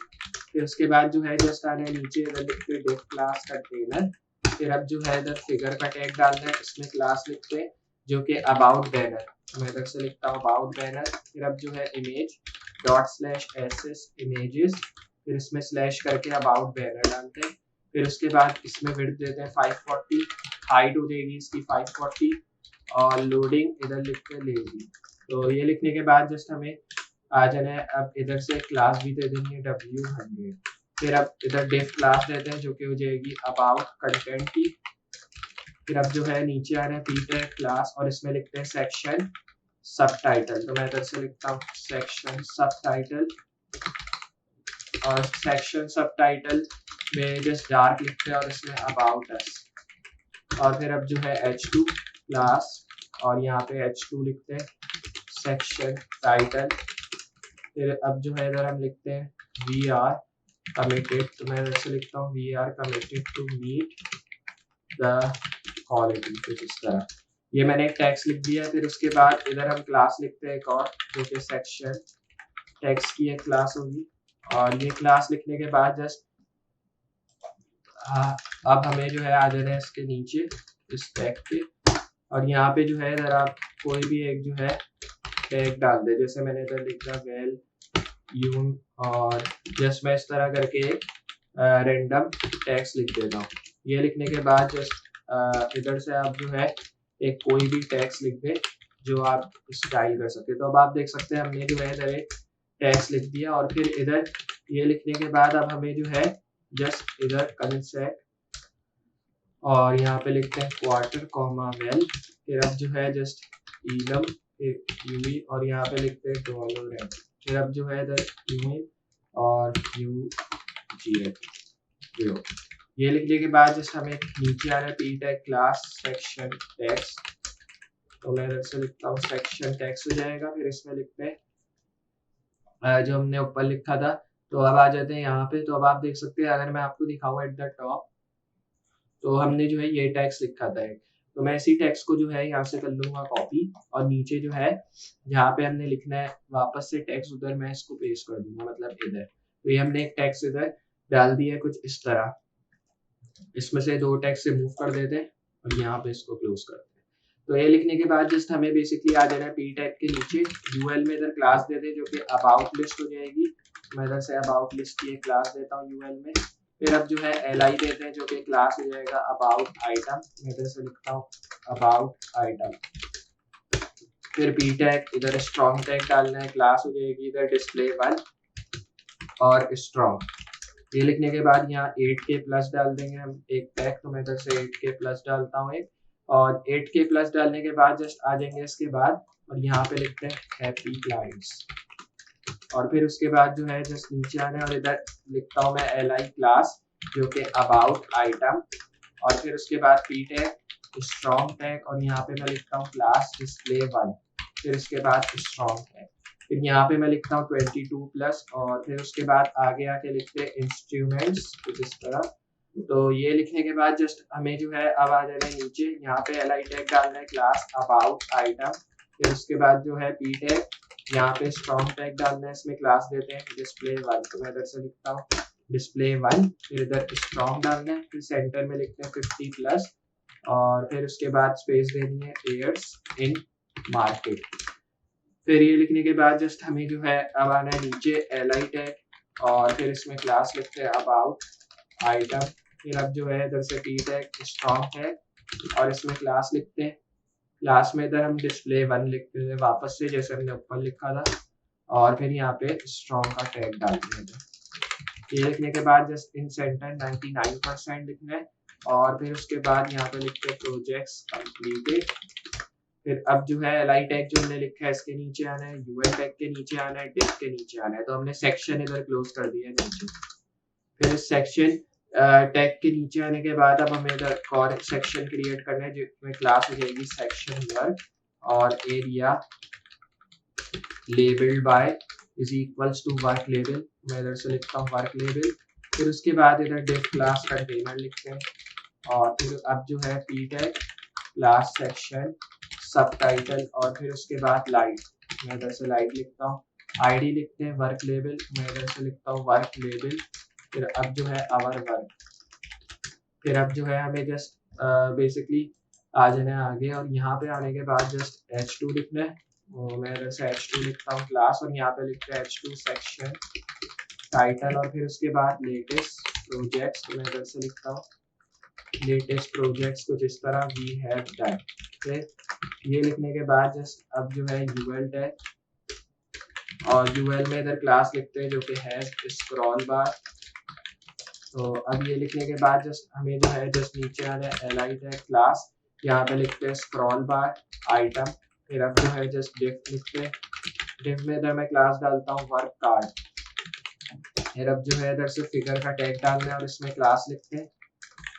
फिर उसके बाद जो है जस्ट आने नीचे इधर लिखते हैं डिफ क्लास कंटेनर। फिर अब जो है इधर फिगर का टैग डालना है, इसमें क्लास लिखते हैं जो कि अबाउट बैनर, मैं इधर से लिखता हूँ अबाउट बैनर। फिर अब जो है इमेज ./SS इमेजेस, फिर इसमें स्लैश करके अबाउट बैनर डालते हैं। फिर उसके बाद इसमें विड्थ देते हैं 540, हाइट हो जाएगी इसकी 540, और लोडिंग इधर लिखते हैं लेजी। तो ये लिखने के बाद जस्ट हमें आ जाना है, अब इधर से क्लास भी दे देंगे W100। फिर अब इधर डिफ क्लास देते हैं जो कि हो जाएगी अबाउट कंटेंट की। फिर अब जो है नीचे आ रहे हैं पी टैग क्लास और इसमें लिखते हैं सेक्शन सबटाइटल, तो मैं इधर से लिखता हूँ सेक्शन सबटाइटल। और सेक्शन सबटाइटल में जस्ट डार्क लिखते हैं और इसमें अबाउट अस। और फिर अब जो है H2 क्लास और यहाँ पे H2 लिखते हैं सेक्शन टाइटल। फिर अब जो है इधर हम लिखते हैं वी आर कमिटेड, तो मैं इधर से लिखता हूँ we are committed to meet the quality कुछ इस तरह। ये मैंने एक टैक्स लिख दिया है। फिर उसके बाद इधर हम क्लास लिखते हैं एक और जो कि सेक्शन टैक्स की एक क्लास होगी। और ये क्लास लिखने के बाद जस्ट अब हमें जो है आ जाना है इसके नीचे इस टैग पे, और यहाँ पे जो है इधर आप कोई भी एक जो है टैग डाल दे, जैसे मैंने इधर लिखा वेल यून, और जस्ट मैं इस तरह करके एक रैंडम टैक्स लिख देता हूँ। ये लिखने के बाद जस्ट इधर से आप जो है एक कोई भी टैक्स लिख दे जो आप स्टाइल कर सकते। तो अब आप देख सकते हैं हमने जो है इधर एक टैक्स लिख दिया। और फिर इधर ये लिखने के बाद अब हमें जो है जस्ट इधर कंसेप्ट और यहाँ पे लिखते हैं क्वार्टर कॉमा वेल। फिर अब जो है जस्ट इलम यूवी और यहाँ पे लिखते हैं डॉलर है। फिर अब जो है इधर यूवी और UGF। ये लिखने के बाद जस्ट हमें नीचे आ रहा है P tag class section tax, तो मैं इधर से लिखता हूँ सेक्शन टैक्स हो जाएगा। फिर इसमें लिखते हैं जो हमने ऊपर लिखा था। तो अब आ जाते हैं यहाँ पे। तो अब आप देख सकते हैं अगर मैं आपको दिखाऊँ एट द टॉप, तो हमने जो है ये टैक्स लिखा था, तो मैं इसी टैक्स को जो है यहाँ से कर लूंगा कॉपी, और नीचे जो है जहाँ पे हमने लिखना है वापस से टैक्स उधर मैं इसको पेस्ट कर दूंगा, मतलब इधर। तो ये हमने एक टैक्स इधर डाल दिया है कुछ इस तरह। इसमें से दो टैक्स से मूव कर देते हैं और यहाँ पे इसको क्लोज करते हैं। तो ये लिखने के बाद जस्ट हमें बेसिकली आ जाना है पी टैग के नीचे UL में इधर क्लास देते हैं जो कि अबाउट लिस्ट हो जाएगी। मैं इधर से अबाउट लिस्ट की एक क्लास देता हूँ यूएल में। फिर अब जो है li देते हैं जो कि क्लास हो जाएगा अबाउट आइटम, मैं इधर से लिखता हूँ अबाउट आइटम। फिर p टैग, इधर स्ट्रॉन्ग टैग डालना है, क्लास हो जाएगी इधर display1 और स्ट्रॉन्ग। ये लिखने के बाद यहाँ 8k प्लस डाल देंगे हम एक टैग, तो मैं इधर से 8k प्लस डालता हूँ एक, और 8k प्लस डालने के बाद जस्ट आ जाएंगे इसके बाद और यहाँ पे लिखते हैं हैप्पी क्लाइंट्स, और फिर उसके बाद जो है जस्ट नीचे आना है और इधर लिखता हूँ मैं li क्लास जो कि अबाउट आइटम, और फिर उसके बाद p टैग स्ट्रॉन्ग टैग, और यहाँ पे मैं लिखता हूँ क्लास display1, फिर उसके बाद स्ट्रॉन्ग टैग, फिर यहाँ पे मैं लिखता हूँ 22 प्लस, और फिर उसके बाद आगे आके लिखते हैं इंस्ट्रूमेंट्स कुछ इस तरह। तो ये लिखने के बाद जस्ट हमें जो है अब आ जाना है नीचे, यहाँ पे li टैग डालना है क्लास अबाउट आइटम, फिर उसके बाद जो है p टैग, यहाँ पे स्ट्रॉन्ग टैग डालना है, इसमें क्लास देते हैं display1, तो मैं इधर से लिखता हूँ display1, फिर इधर स्ट्रॉन्ग डालना है, फिर सेंटर में लिखते हैं 50 प्लस, और फिर उसके बाद स्पेस देनी है एयर्स इन मार्केट। फिर ये लिखने के बाद जस्ट हमें जो है अब आना है नीचे li टैग, और फिर इसमें क्लास लिखते हैं अबाउट आइटम, फिर अब जो है इधर से p टैग स्ट्रॉन्ग टैग, और इसमें क्लास लिखते हैं, क्लास में इधर हम display1 लिखते हैं वापस से जैसे हमने ऊपर लिखा था, और फिर यहाँ पे स्ट्रॉन्ग का टैग डालते हैं। ये लिखने के बाद जस्ट इन सेंटर 99% लिखना है, और फिर उसके बाद यहाँ पे लिखते हैं प्रोजेक्ट्स कंप्लीटेड। फिर अब जो है li टैग जो हमने लिखा है इसके नीचे आना है, ul टैग के नीचे आना है, div के नीचे आना है, तो हमने सेक्शन इधर क्लोज कर दिया है नीचे। फिर इस सेक्शन टैग के नीचे आने के बाद अब हमें इधर और सेक्शन क्रिएट करना है जिसमें क्लास हो जाएगी सेक्शन वर्क, और area labelled by is equals to work level, मैं इधर से लिखता हूँ वर्क लेवल। फिर उसके बाद इधर div क्लास कंटेनर लिखते हैं, और फिर अब जो है p tag class section subtitle, और फिर उसके बाद लाइट, मैं इधर से लाइट लिखता हूँ, आईडी लिखते हैं वर्क लेवल, मैं इधर से लिखता हूँ वर्क लेवल। फिर अब जो है आवर वर्क, फिर अब जो है हमें जस्ट बेसिकली आ जाना है आगे, और यहाँ पे आने के बाद जस्ट h2 लिखना है, मैं इधर से h2 लिखता हूँ क्लास, और यहाँ पे लिखते हैं h2 सेक्शन टाइटल, और फिर उसके बाद लेटेस्ट प्रोजेक्ट्स, तो मैं इधर से लिखता हूँ लेटेस्ट प्रोजेक्ट्स कुछ इस तरह वी हैव डन। फिर ये लिखने के बाद जस्ट अब जो है ul टैग, और ul में इधर क्लास लिखते हैं जो कि हैज स्क्रॉल बार। तो अब ये लिखने के बाद जस्ट हमें जो है जस्ट नीचे आना है li टैग क्लास, यहाँ पे लिखते हैं स्क्रॉल बार आइटम। फिर अब जो है जस्ट div लिखते हैं, div में इधर मैं क्लास डालता हूँ वर्क कार्ड। फिर अब जो है इधर से फिगर का टैग डालना है और इसमें क्लास लिखते हैं,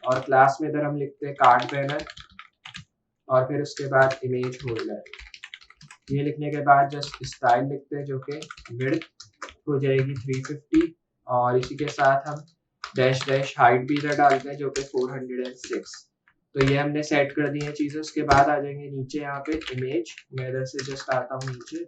और क्लास में इधर हम लिखते हैं कार्ड बैनर, और फिर उसके बाद इमेज होल्डर। ये लिखने के बाद जस्ट स्टाइल लिखते हैं जो कि विड्थ हो जाएगी 350, और इसी के साथ हम डैश डैश हाइट भी इधर डालते हैं जो कि 406। तो ये हमने सेट कर दी है चीजें। उसके बाद आ जाएंगे नीचे यहाँ पे इमेज, मैं इधर से जस्ट आता हूँ नीचे,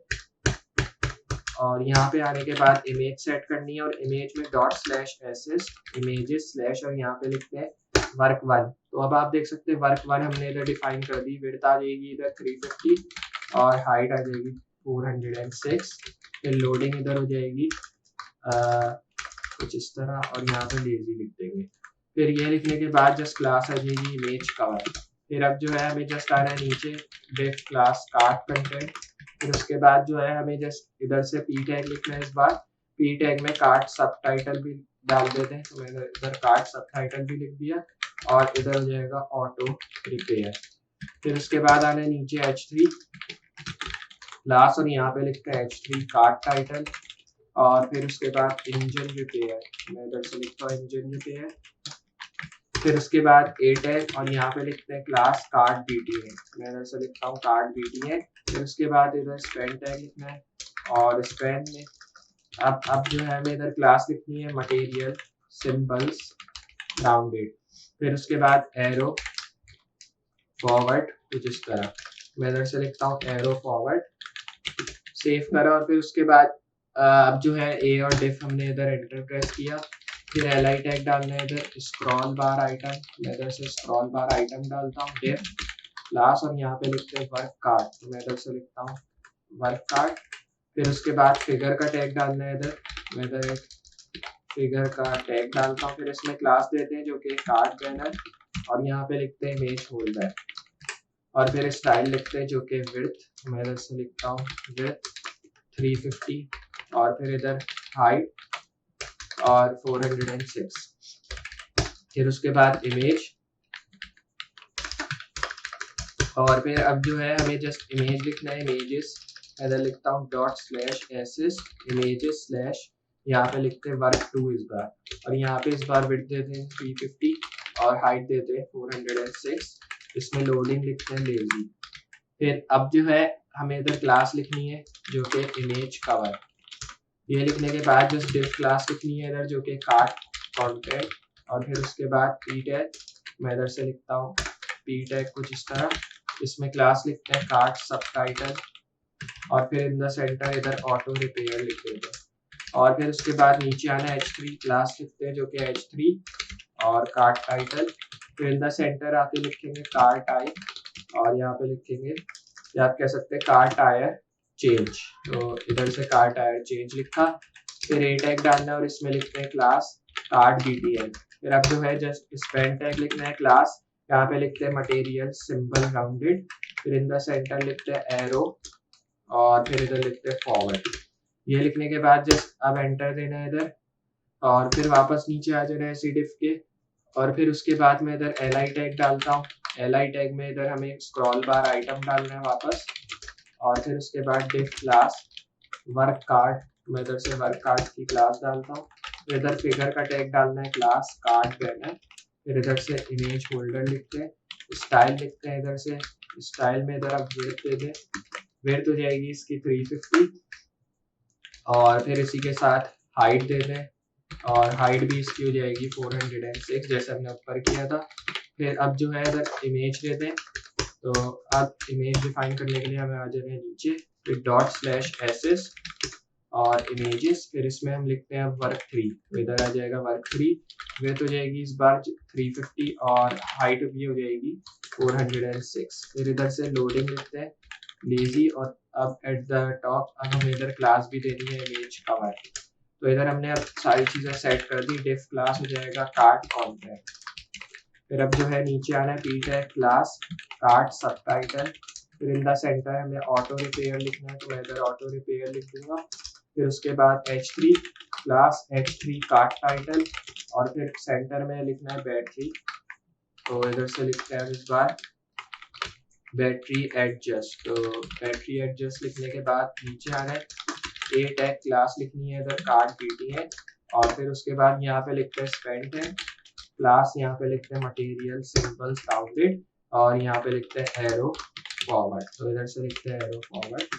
और यहाँ पे आने के बाद इमेज सेट करनी है, और इमेज में dot slash SS images slash, और यहाँ पे लिखते हैं वर्क1। तो अब आप देख सकते हैं वर्क1 हमने इधर डिफाइन कर दी, विड्थ आ जाएगी इधर 350 और हाइट आ जाएगी 406। फिर लोडिंग इधर हो जाएगी कुछ इस तरह, और यहाँ पे लेजी लिख देंगे। फिर ये लिखने के बाद जस्ट क्लास आ जाएगी इमेज कवर। फिर अब जो है हमें जस्ट आना है नीचे div क्लास कार्ड कंटेंट। फिर उसके बाद जो है हमें जस्ट इधर से p टैग लिखना है, इस बार p टैग में कार्ड सबटाइटल भी डाल देते हैं, तो मैंने इधर कार्ड सबटाइटल भी लिख दिया, और इधर हो जाएगा ऑटो रिपेयर। फिर उसके बाद आना है नीचे h3 क्लास, और यहाँ पे लिखते हैं h3 कार्ड टाइटल, और फिर उसके बाद इंजन रिपेयर, मैं इधर से लिखता हूँ इंजन रिपेयर। फिर उसके बाद a टैग, और यहाँ पे लिखते हैं क्लास कार्ड BTN, मैं इधर से लिखता हूँ कार्ड BTN। फिर उसके बाद इधर स्पेन टैग लिखना है, और स्पेन में अब जो है हमें इधर क्लास लिखनी है मटेरियल सिंबल्स राउंडेड। फिर उसके बाद एरो फॉरवर्ड कुछ इस तरह, मैं इधर से लिखता हूँ एरो फॉरवर्ड, सेव करा। और फिर उसके बाद अब जो है ए और div हमने इधर एंटर प्रेस किया। फिर li टैग डालना है इधर स्क्रॉल बार आइटम, मैं इधर से स्क्रॉल बार आइटम डालता हूँ div क्लास, और यहाँ पे लिखते हैं वर्क कार्ड, तो मैं इधर से लिखता हूँ वर्क कार्ड। फिर उसके बाद फिगर का टैग डालना है इधर मैं इधर एक फिगर का टैग डालता हूँ, फिर इसमें क्लास देते हैं जो कि कार्ड बैनर, और यहाँ पे लिखते हैं इमेज होल्डर, और फिर स्टाइल लिखते हैं जो कि विड्थ, मैं इधर से लिखता हूँ विड्थ 350, और फिर इधर हाइट और 406। फिर उसके बाद इमेज, और फिर अब जो है हमें जस्ट इमेज लिखना है, इमेजेस, इधर लिखता हूँ डॉट स्लैश एसिस इमेजेस स्लैश, यहाँ पे लिखते हैं वर्क 2 इस बार, और यहाँ पे इस बार विड्थ देते हैं 350 और हाइट देते हैं 406। इसमें लोडिंग लिखते हैं लेजी। फिर अब जो है हमें इधर क्लास लिखनी है जो कि इमेज कवर, ये लिखने के बाद जस्ट डिफ क्लास लिखनी है इधर जो कि कार्ड कंटेंट, और फिर उसके बाद पी टैग, मैं इधर से लिखता हूँ पी टैग कुछ इस तरह, इसमें क्लास लिखते हैं कार्ड सबटाइटल, और फिर इन द सेंटर इधर ऑटो रिपेयर लिख देते हैं, और फिर उसके बाद नीचे आना H3 क्लास लिखते हैं जो कि H3 और कार्ड टाइटल, फिर इन द सेंटर आके लिखेंगे कार टाइप, और यहाँ पे लिखेंगे या आप कह सकते हैं कार टायर चेंज, तो इधर से कार टायर चेंज लिखा, फिर ए टैग डालना है और इसमें लिखते हैं क्लास कार्ड BTL। फिर अब जो है जस्ट स्पेन टैग लिखना है क्लास, यहाँ पे लिखते हैं मटेरियल सिंबल राउंडेड, फिर इन द सेंटर लिखते हैं एरो, और फिर इधर लिखते हैं फॉरवर्ड। ये लिखने के बाद जस्ट अब एंटर देना है इधर, और फिर वापस नीचे आ जाना है cdiff के, और फिर उसके बाद मैं इधर li टैग डालता हूँ, li टैग में इधर हमें स्क्रॉल बार आइटम डालना है वापस, और फिर उसके बाद डिफ क्लास वर्क कार्ड, मैं इधर से वर्क कार्ड की क्लास डालता हूँ, फिर इधर फिगर का टैग डालना है क्लास कार्ड बैनर, फिर इधर से इमेज होल्डर लिखते हैं, स्टाइल लिखते हैं इधर से, स्टाइल में इधर आप विड्थ दे दें, विड्थ हो जाएगी इसकी 350, और फिर इसी के साथ हाइट दे दें, और हाइट भी इसकी हो जाएगी 406 जैसे हमने ऊपर किया था। फिर अब जो है इधर इमेज दे दें, तो अब इमेज डिफाइन करने के लिए हमें आ जाना है नीचे, फिर डॉट स्लैश एसिस और इमेजेस, फिर इसमें हम लिखते हैं वर्क 3, तो इधर आ जाएगा वर्क 3, विड्थ हो जाएगी इस बार 350 और हाइट भी हो जाएगी 406। फिर इधर से लोडिंग लिखते हैं लेजी, और अब एट द टॉप अब हमें इधर क्लास भी देनी है इमेज कवर, तो इधर हमने अब सारी चीजें सेट कर दी, डिफ क्लास हो जाएगा कार्ड कॉन्टैक्ट, फिर अब जो है नीचे आना है P tag class card subtitle, फिर इन द सेंटर हमें ऑटो रिपेयर लिखना है, तो मैं इधर ऑटो रिपेयर लिख दूंगा, फिर उसके बाद H3 class H3 card title, और फिर सेंटर में लिखना है बैटरी, तो इधर से लिखते हैं इस बार बैटरी एडजस्ट, तो बैटरी एडजस्ट लिखने के बाद नीचे आना है ए टैग क्लास लिखनी है इधर कार्ड BTL, और फिर उसके बाद यहाँ पे लिखते हैं स्पेंट है क्लास, यहाँ पे लिखते हैं मटेरियल सिंबल राउंडेड, और यहाँ पे लिखते हैं एरो फॉरवर्ड, तो इधर से लिखते हैं एरो फॉरवर्ड,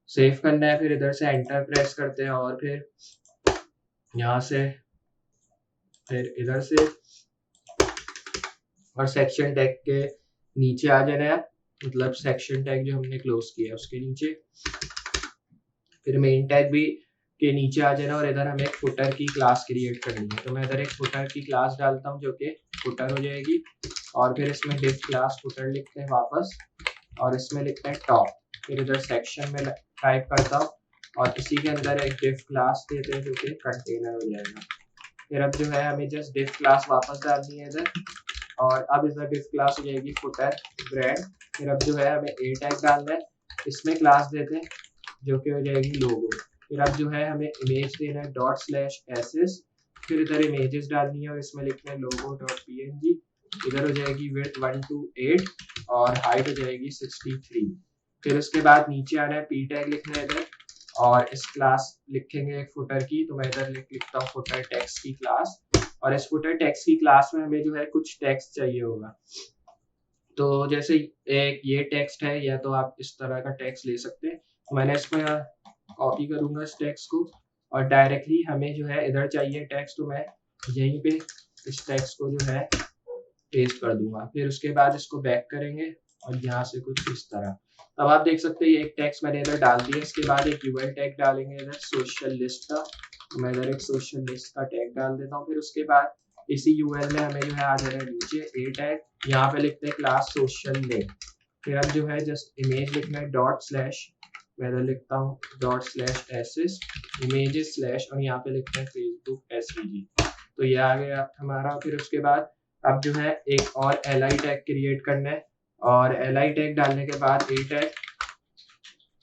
सेव करना है, फिर इधर से एंटर प्रेस करते हैं, और फिर यहाँ से फिर इधर से और सेक्शन टैग के नीचे आ जाना है, मतलब सेक्शन टैग जो हमने क्लोज किया है उसके नीचे, फिर मेन टैग भी के नीचे आ जाना, और इधर हमें एक फुटर की क्लास क्रिएट करनी है, तो मैं इधर एक फुटर की क्लास डालता हूँ जो कि फुटर हो जाएगी, और फिर इसमें डिफ क्लास फुटर लिखते हैं वापस, और इसमें लिखते हैं टॉप, फिर इधर सेक्शन में टाइप करता हूँ, और इसी के अंदर एक डिफ क्लास देते हैं जो कि कंटेनर हो जाएगा। फिर अब जो है हमें जस्ट डिफ क्लास वापस डालनी है इधर, और अब इधर डिफ क्लास हो जाएगी फुटर ब्रांड, फिर अब जो है हमें ए टैग डालना है, इसमें क्लास देते हैं जो कि हो जाएगी लोगो, फिर अब जो है हमें इमेज देना है डॉट स्लैश एसिस, फिर इधर इमेजेस डालनी है और इसमें लिखना है लोगो डॉट PNG, इधर हो जाएगी विड्थ 128 और हाइट हो जाएगी 63, फिर उसके बाद नीचे आना है पी टैग लिखना है इधर, और इस क्लास लिखेंगे एक फुटर की, तो मैं इधर लिखता हूँ फुटर टेक्स्ट की क्लास, और इस फुटर टेक्स्ट की क्लास में हमें जो है कुछ टेक्स्ट चाहिए होगा, तो जैसे एक ये टेक्स्ट है, या तो आप इस तरह का टेक्स्ट ले सकते हैं, तो मैंने इसमें कॉपी करूंगा इस टेक्स्ट को, और डायरेक्टली हमें जो है इधर चाहिए टेक्स्ट, तो मैं यहीं पे इस टेक्स्ट को जो है पेस्ट कर दूंगा, फिर उसके बाद इसको बैक करेंगे और यहाँ से कुछ इस तरह, तब आप देख सकते हैं ये एक टेक्स्ट मैंने इधर डाल दिया, इसके बाद एक यूएल टैग डालेंगे इधर सोशल लिस्ट का, तो मैं इधर एक सोशल लिस्ट का टैग डाल देता हूँ, फिर उसके बाद इसी यूएल में हमें जो है आ जाना है नीचे ए टैग, यहाँ पे लिखते हैं क्लास सोशल लिंक, फिर अब जो है जस्ट इमेज लिखना है डॉट स्लैश मैं इधर लिखता हूँ ./एसेस इमेजेस स्लैश और यहाँ पे लिखते हैं फेसबुक SVG। तो ये आ गया हमारा। फिर उसके बाद अब जो है एक और li टैग क्रिएट करना है और li टैग डालने के बाद a टैग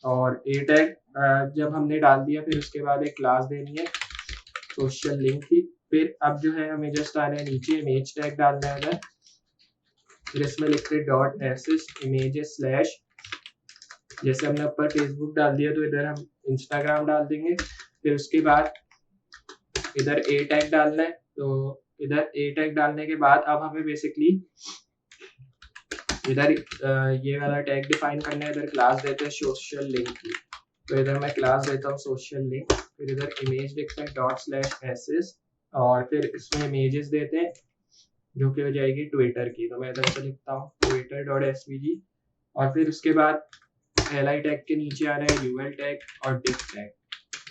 और a टैग जब हमने डाल दिया फिर उसके बाद एक क्लास देनी है सोशल लिंक की। फिर अब जो है हमें जस्ट आना है नीचे इमेज टैग डालना है इधर, फिर इसमें लिखते हैं .एसेस इमेजेस स्लैश, जैसे हमने ऊपर फेसबुक डाल दिया तो इधर हम इंस्टाग्राम डाल देंगे। फिर उसके बाद इधर a टैग डालना है, तो इधर a टैग डालने के बाद अब हमें बेसिकली इधर ये वाला टैग डिफाइन करना है। इधर क्लास देते हैं सोशल लिंक की, तो इधर मैं क्लास देता हूँ सोशल लिंक। फिर इधर इमेज लिखते हैं ./एसेस और फिर इसमें इमेजेस देते हैं जो कि हो जाएगी ट्विटर की, तो मैं इधर से लिखता हूँ twitter.svg और फिर उसके बाद li टैग के नीचे आ रहा है ul टैग और div टैग।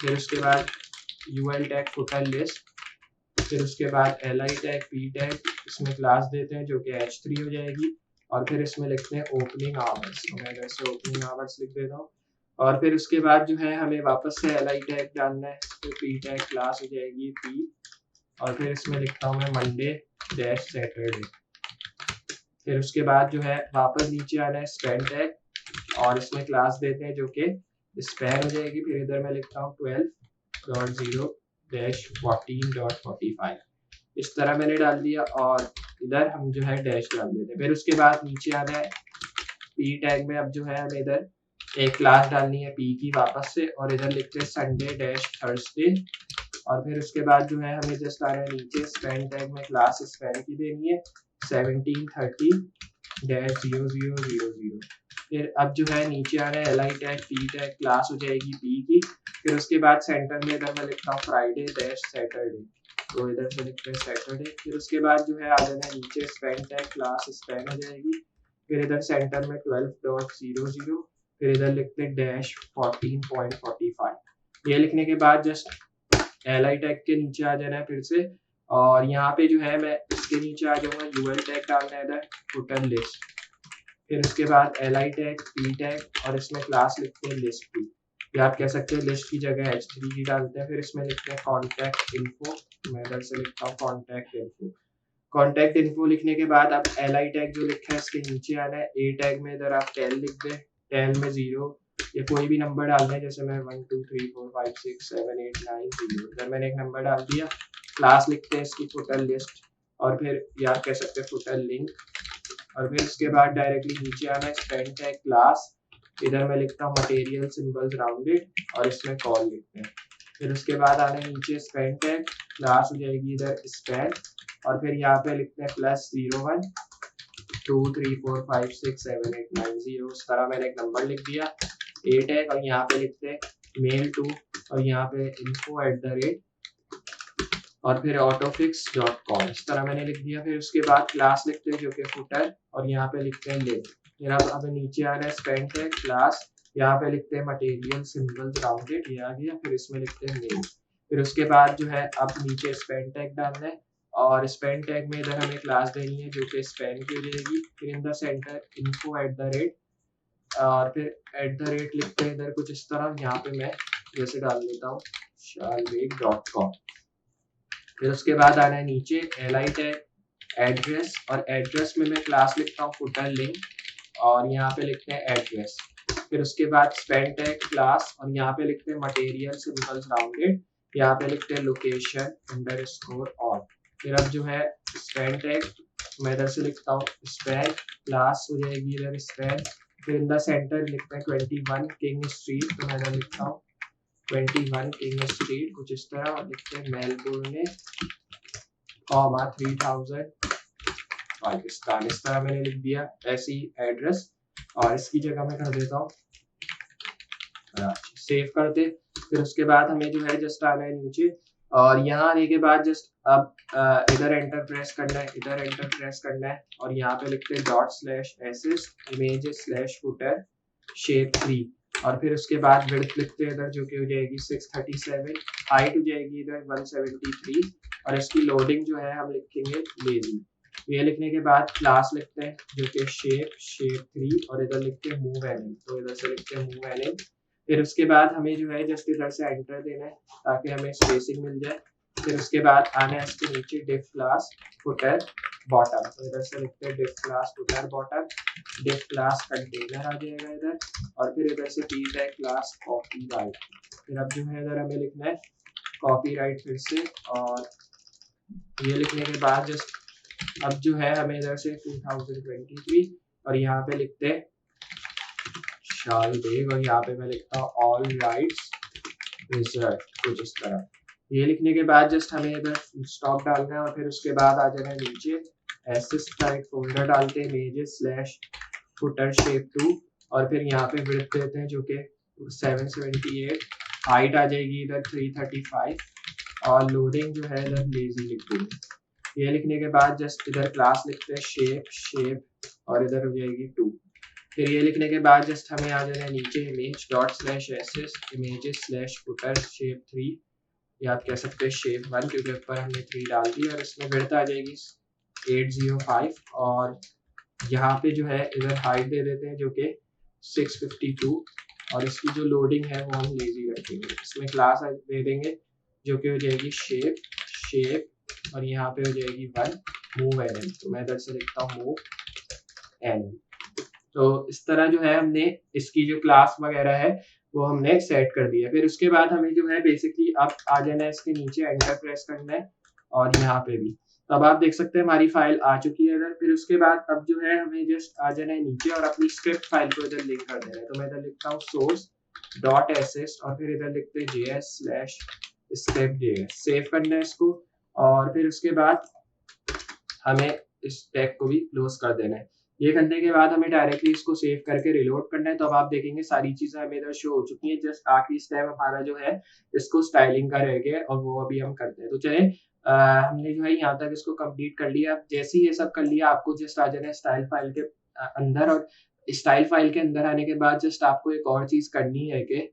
फिर उसके बाद ul टैग फुटर लिस्ट, फिर उसके बाद li टैग p टैग, इसमें क्लास देते हैं जो कि h3 हो जाएगी और फिर इसमें लिखते हैं ओपनिंग आवर्स, तो मैं इधर से ओपनिंग आवर्स लिख देता हूँ। और फिर उसके बाद जो है हमें वापस से li टैग डालना है, तो p टैग क्लास हो जाएगी p और फिर इसमें लिखता हूँ मैं Monday-Saturday। फिर उसके बाद जो है वापस नीचे आना है स्पैन टैग और इसमें क्लास देते हैं जो कि स्पैन हो जाएगी। फिर इधर मैं लिखता हूँ 12.0-14.45, इस तरह मैंने डाल दिया और इधर हम जो है डैश डाल देते हैं। फिर उसके बाद नीचे आना है p टैग में, अब जो है हमें इधर एक क्लास डालनी है p की वापस से और इधर लिखते हैं Sunday-Thursday और फिर उसके बाद जो है हमें जस्ट आ रहा है नीचे स्पैन टैग में क्लास स्पैन की देनी है 1730-0000। फिर अब जो है नीचे आ रहा है li tag p tag class हो जाएगी p की। फिर उसके बाद सेंटर में इधर मैं लिखता हूँ Friday-Saturday, तो इधर से लिखते हैं सैटरडे। फिर उसके बाद जो है आ जाना है नीचे स्पैन टैग क्लास स्पैन हो जाएगी। फिर इधर सेंटर में 12.00, फिर इधर लिखते हैं -14.45। ये लिखने के बाद जस्ट li टैग के नीचे आ जाना है फिर से और यहाँ पे जो है मैं इसके नीचे आ जाऊंगा ul टैग डालना है इधर फुटर लिस्ट। फिर उसके बाद li टैग p टैग और इसमें क्लास लिखते हैं लिस्ट की, या आप कह सकते हैं लिस्ट की जगह h3 की डालते हैं। फिर इसमें लिखते हैं कॉन्टैक्ट इन्फो, मैं इधर से लिखता हूँ कॉन्टैक्ट इन्फो। कॉन्टैक्ट इन्फो लिखने के बाद अब li टैग जो लिखा है इसके नीचे आना है a टैग में, इधर आप टेल लिख दें, टेल में 0 या कोई भी नंबर डालना है, जैसे मैं 1 2 3 4 5 6 7 8 9 0, इधर मैंने एक नंबर डाल दिया। क्लास लिखते हैं इसकी फुटर लिस्ट और फिर या कह सकते हैं फुटर लिंक और फिर इसके बाद डायरेक्टली नीचे आना है स्पैन टैग क्लास, इधर मैं लिखता हूँ मटेरियल सिंबल्स राउंडेड और इसमें कॉल लिखते हैं। फिर उसके बाद आना है नीचे स्पैन टैग क्लास हो जाएगी इधर स्पैन और फिर यहाँ पे लिखते हैं +01 2 3 4 5 6 7 8 9 0, इस तरह मैंने एक नंबर लिख दिया a टैग और यहाँ पे लिखते हैं मेल टू और यहाँ पे info@ और फिर autofix.com, इस तरह मैंने लिख दिया। फिर उसके बाद क्लास लिखते हैं जो कि फुटर और यहाँ पे लिखते हैं लिंक। फिर अब नीचे आ रहा है स्पैन टैग क्लास, यहाँ पे लिखते हैं मटेरियल सिंबल्स राउंडेड, ये आ गया। फिर इसमें लिखते हैं मेल। फिर उसके बाद जो है अब नीचे स्पैन टैग डालना है और स्पैन टैग में इधर हमें क्लास देनी है जो कि स्पैन की हो जाएगी। फिर इन द सेंटर info@ और फिर @ लिखते हैं इधर कुछ इस तरह, यहाँ पे मैं जैसे डाल देता हूँ shalvik.com। फिर उसके बाद आना है नीचे li टैग एड्रेस और एड्रेस में मैं क्लास लिखता हूँ फुटर लिंक और यहाँ पे लिखते हैं एड्रेस। फिर उसके बाद स्पैन टैग क्लास और यहाँ पे लिखते हैं मटेरियल सिंबल्स राउंडेड, यहाँ पे लिखते हैं location_on। फिर अब जो है स्पैन टैग मैं इधर से लिखता हूँ स्पैन क्लास हो जाएगी इधर स्पैन। फिर इन द सेंटर लिखते हैं 21 किंग स्ट्रीट, तो मैं इधर लिखता हूँ 21 किंग स्ट्रीट कुछ इस तरह और लिखते हैं मेलबोर्न 3000 पाकिस्तान, इस तरह मैंने लिख दिया ऐसी एड्रेस और इसकी जगह मैं कर देता हूँ सेव कर दे। फिर उसके बाद हमें जो है जस्ट आना है नीचे और यहाँ आने के बाद जस्ट अब इधर एंटर प्रेस करना है, इधर एंटर प्रेस करना है और यहाँ पे लिखते हैं ./एसेस images/footer shape 3 और फिर उसके बाद विड्थ लिखते हैं इधर जो कि हो जाएगी 637, हाइट हो जाएगी इधर 173 और इसकी लोडिंग जो है हम लिखेंगे लेजी। ये लिखने के बाद क्लास लिखते हैं जो कि शेप 3 और इधर लिखते हैं मूव एनिम, तो इधर से लिखते हैं मूव एनिम फिर उसके बाद हमें जो है जस्ट इधर से एंटर देना है ताकि हमें स्पेसिंग मिल जाए। फिर उसके बाद आना है इसके नीचे डिफ क्लास फुटर बॉटम, तो इधर से लिखते हैं डिफ क्लास फुटर बॉटम, डिफ क्लास कंटेनर आ जाएगा इधर, और फिर इधर से पी टैग क्लास कॉपीराइट। फिर अब जो है इधर हमें लिखना है कॉपीराइट फिर से, और ये लिखने के बाद जस्ट अब जो है हमें इधर से 2023 और यहाँ पे लिखते हैं शाल बेग, और यहाँ पे मैं लिखता हूँ ऑल राइट्स रिजर्व, कुछ इस तरह। ये लिखने के बाद जस्ट हमें इधर स्टॉप डालना है, और फिर उसके बाद आ जाना है नीचे एसेस टाइप फोल्डर डालते हैं इमेजेस स्लैश फुटर शेप 2, और फिर यहाँ पे विड्थ देते हैं जो कि 778, हाइट आ जाएगी इधर 335, और लोडिंग जो है इधर लेजी लिख देंगे। ये लिखने के बाद जस्ट इधर क्लास लिखते हैं शेप और इधर हो जाएगी 2। फिर ये लिखने के बाद जस्ट हमें आ जाना है नीचे इमेज डॉट स्लैश एसेस इमेजेस स्लैश फुटर शेप 3, या आप कह सकते हैं शेप 1 क्योंकि ऊपर हमने 3 डाल दी, और इसमें विड्थ आ जाएगी 805, और यहाँ पे जो है इधर हाइट दे देते हैं जो कि 652, और इसकी जो लोडिंग है वो हम लेजी रखेंगे। इसमें क्लास दे देंगे जो कि हो जाएगी शेप और यहाँ पे हो जाएगी 1 मूव एन, तो मैं इधर से लिखता हूँ मूव एन। तो इस तरह जो है हमने इसकी जो क्लास वगैरह है वो हमने सेट कर दिया। फिर उसके बाद हमें जो है बेसिकली अब आ जाना है इसके नीचे एंटर प्रेस करना है, और यहाँ पे भी। तो अब आप देख सकते हैं हमारी फाइल आ चुकी है इधर। फिर उसके बाद अब जो है हमें जस्ट आ जाना है नीचे और अपनी स्क्रिप्ट फाइल को इधर लिंक कर देना है। तो मैं इधर लिखता हूँ source.ss और फिर इधर लिखते हैं js/script.js, सेव करना है इसको, और फिर उसके बाद हमें इस टैग को भी क्लोज कर देना है। ये करने के बाद हमें डायरेक्टली इसको सेव करके रिलोड करना है। तो अब आप देखेंगे सारी चीजें हमें इधर शो हो चुकी है। जस्ट आखिरी स्टेप हमारा जो है इसको स्टाइलिंग का रह गया और वो अभी हम करते हैं। तो चले हमने जो है यहाँ तक इसको कंप्लीट कर लिया। अब जैसे ही ये सब कर लिया आपको जस्ट आ जाना है स्टाइल फाइल के अंदर, और स्टाइल फाइल के अंदर आने के बाद जस्ट आपको एक और चीज करनी है कि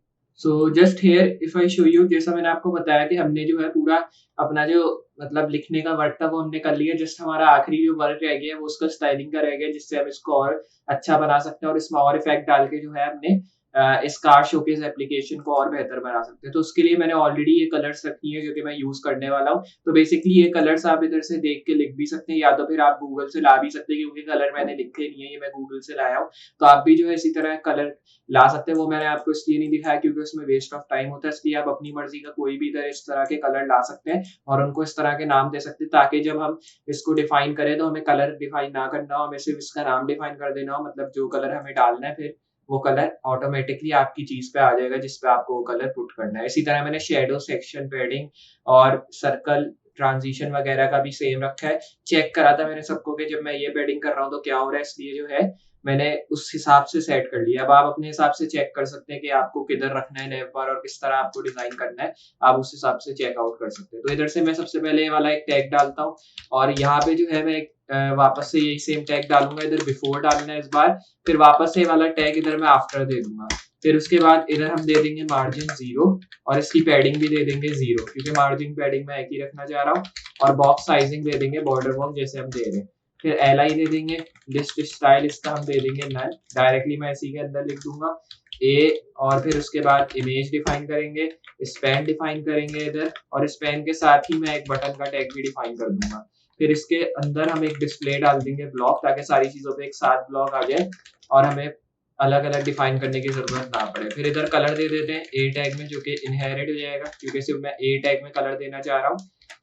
just here if I show you, जैसा मैंने आपको बताया कि हमने जो है पूरा अपना जो मतलब लिखने का वर्क था वो हमने कर लिया। जस्ट हमारा आखिरी जो वर्क रह गया वो उसका स्टाइलिंग का रह गया, जिससे हम इसको और अच्छा बना सकते हैं और इसमें और इफेक्ट डाल के जो है हमने इस कार शोकेस एप्लीकेशन को और बेहतर बना सकते हैं। तो उसके लिए मैंने ऑलरेडी ये कलर्स रखी है जो कि मैं यूज करने वाला हूँ। तो बेसिकली ये कलर्स आप इधर से देख के लिख भी सकते हैं, या तो फिर आप गूगल से ला भी सकते हैं, क्योंकि कलर मैंने लिखे नहीं है, ये मैं गूगल से लाया हूँ। तो आप भी जो है इसी तरह कलर ला सकते हैं। वो मैंने आपको इसलिए नहीं दिखाया क्योंकि उसमें वेस्ट ऑफ टाइम होता है, इसलिए आप अपनी मर्जी का कोई भी इधर इस तरह के कलर ला सकते हैं और उनको इस तरह के नाम दे सकते हैं, ताकि जब हम इसको डिफाइन करें तो हमें कलर डिफाइन ना करना हो, हमें सिर्फ इसका नाम डिफाइन कर देना हो। मतलब जो कलर हमें डालना है फिर वो कलर ऑटोमेटिकली आपकी चीज पे आ जाएगा जिस पे आपको वो कलर पुट करना है। इसी तरह मैंने शेडो, सेक्शन, पैडिंग और सर्कल, ट्रांजिशन वगैरह का भी सेम रखा है। चेक करा था मैंने सबको कि जब मैं ये पैडिंग कर रहा हूँ तो क्या हो रहा है, इसलिए जो है मैंने उस हिसाब से सेट कर लिया। अब आप अपने हिसाब से चेक कर सकते हैं कि आपको किधर रखना है नैव बार और किस तरह आपको डिजाइन करना है, आप उस हिसाब से चेकआउट कर सकते हैं। तो इधर से मैं सबसे पहले ये वाला एक टैग डालता हूँ और यहाँ पे जो है मैं एक वापस से यही सेम टैग डालूंगा, इधर बिफोर डालना है इस बार, फिर वापस से वाला टैग इधर मैं आफ्टर दे दूंगा। फिर उसके बाद इधर हम दे देंगे मार्जिन 0 और इसकी पैडिंग भी दे देंगे 0 क्योंकि मार्जिन पैडिंग मैं एक ही रखना चाह रहा हूँ, और बॉक्स साइजिंग दे देंगे बॉर्डर बॉक्स जैसे हम दे रहे हैं। फिर एल दे देंगे, लिस्ट स्टाइल इसका हम दे देंगे नल, डायरेक्टली मैं इसी के अंदर लिख दूंगा ए, और फिर उसके बाद इमेज डिफाइन करेंगे, स्पैन डिफाइन करेंगे इधर, और स्पैन के साथ ही मैं एक बटन का टैग भी डिफाइन कर दूंगा। फिर इसके अंदर हम एक डिस्प्ले डाल देंगे ब्लॉक, ताकि सारी चीजों पे एक साथ ब्लॉक आ जाए और हमें अलग अलग डिफाइन करने की जरूरत ना पड़े। फिर इधर कलर दे देते हैं ए टैग में, जो कि इनहेरिट हो जाएगा क्योंकि सिर्फ मैं ए टैग में कलर देना चाह रहा हूँ,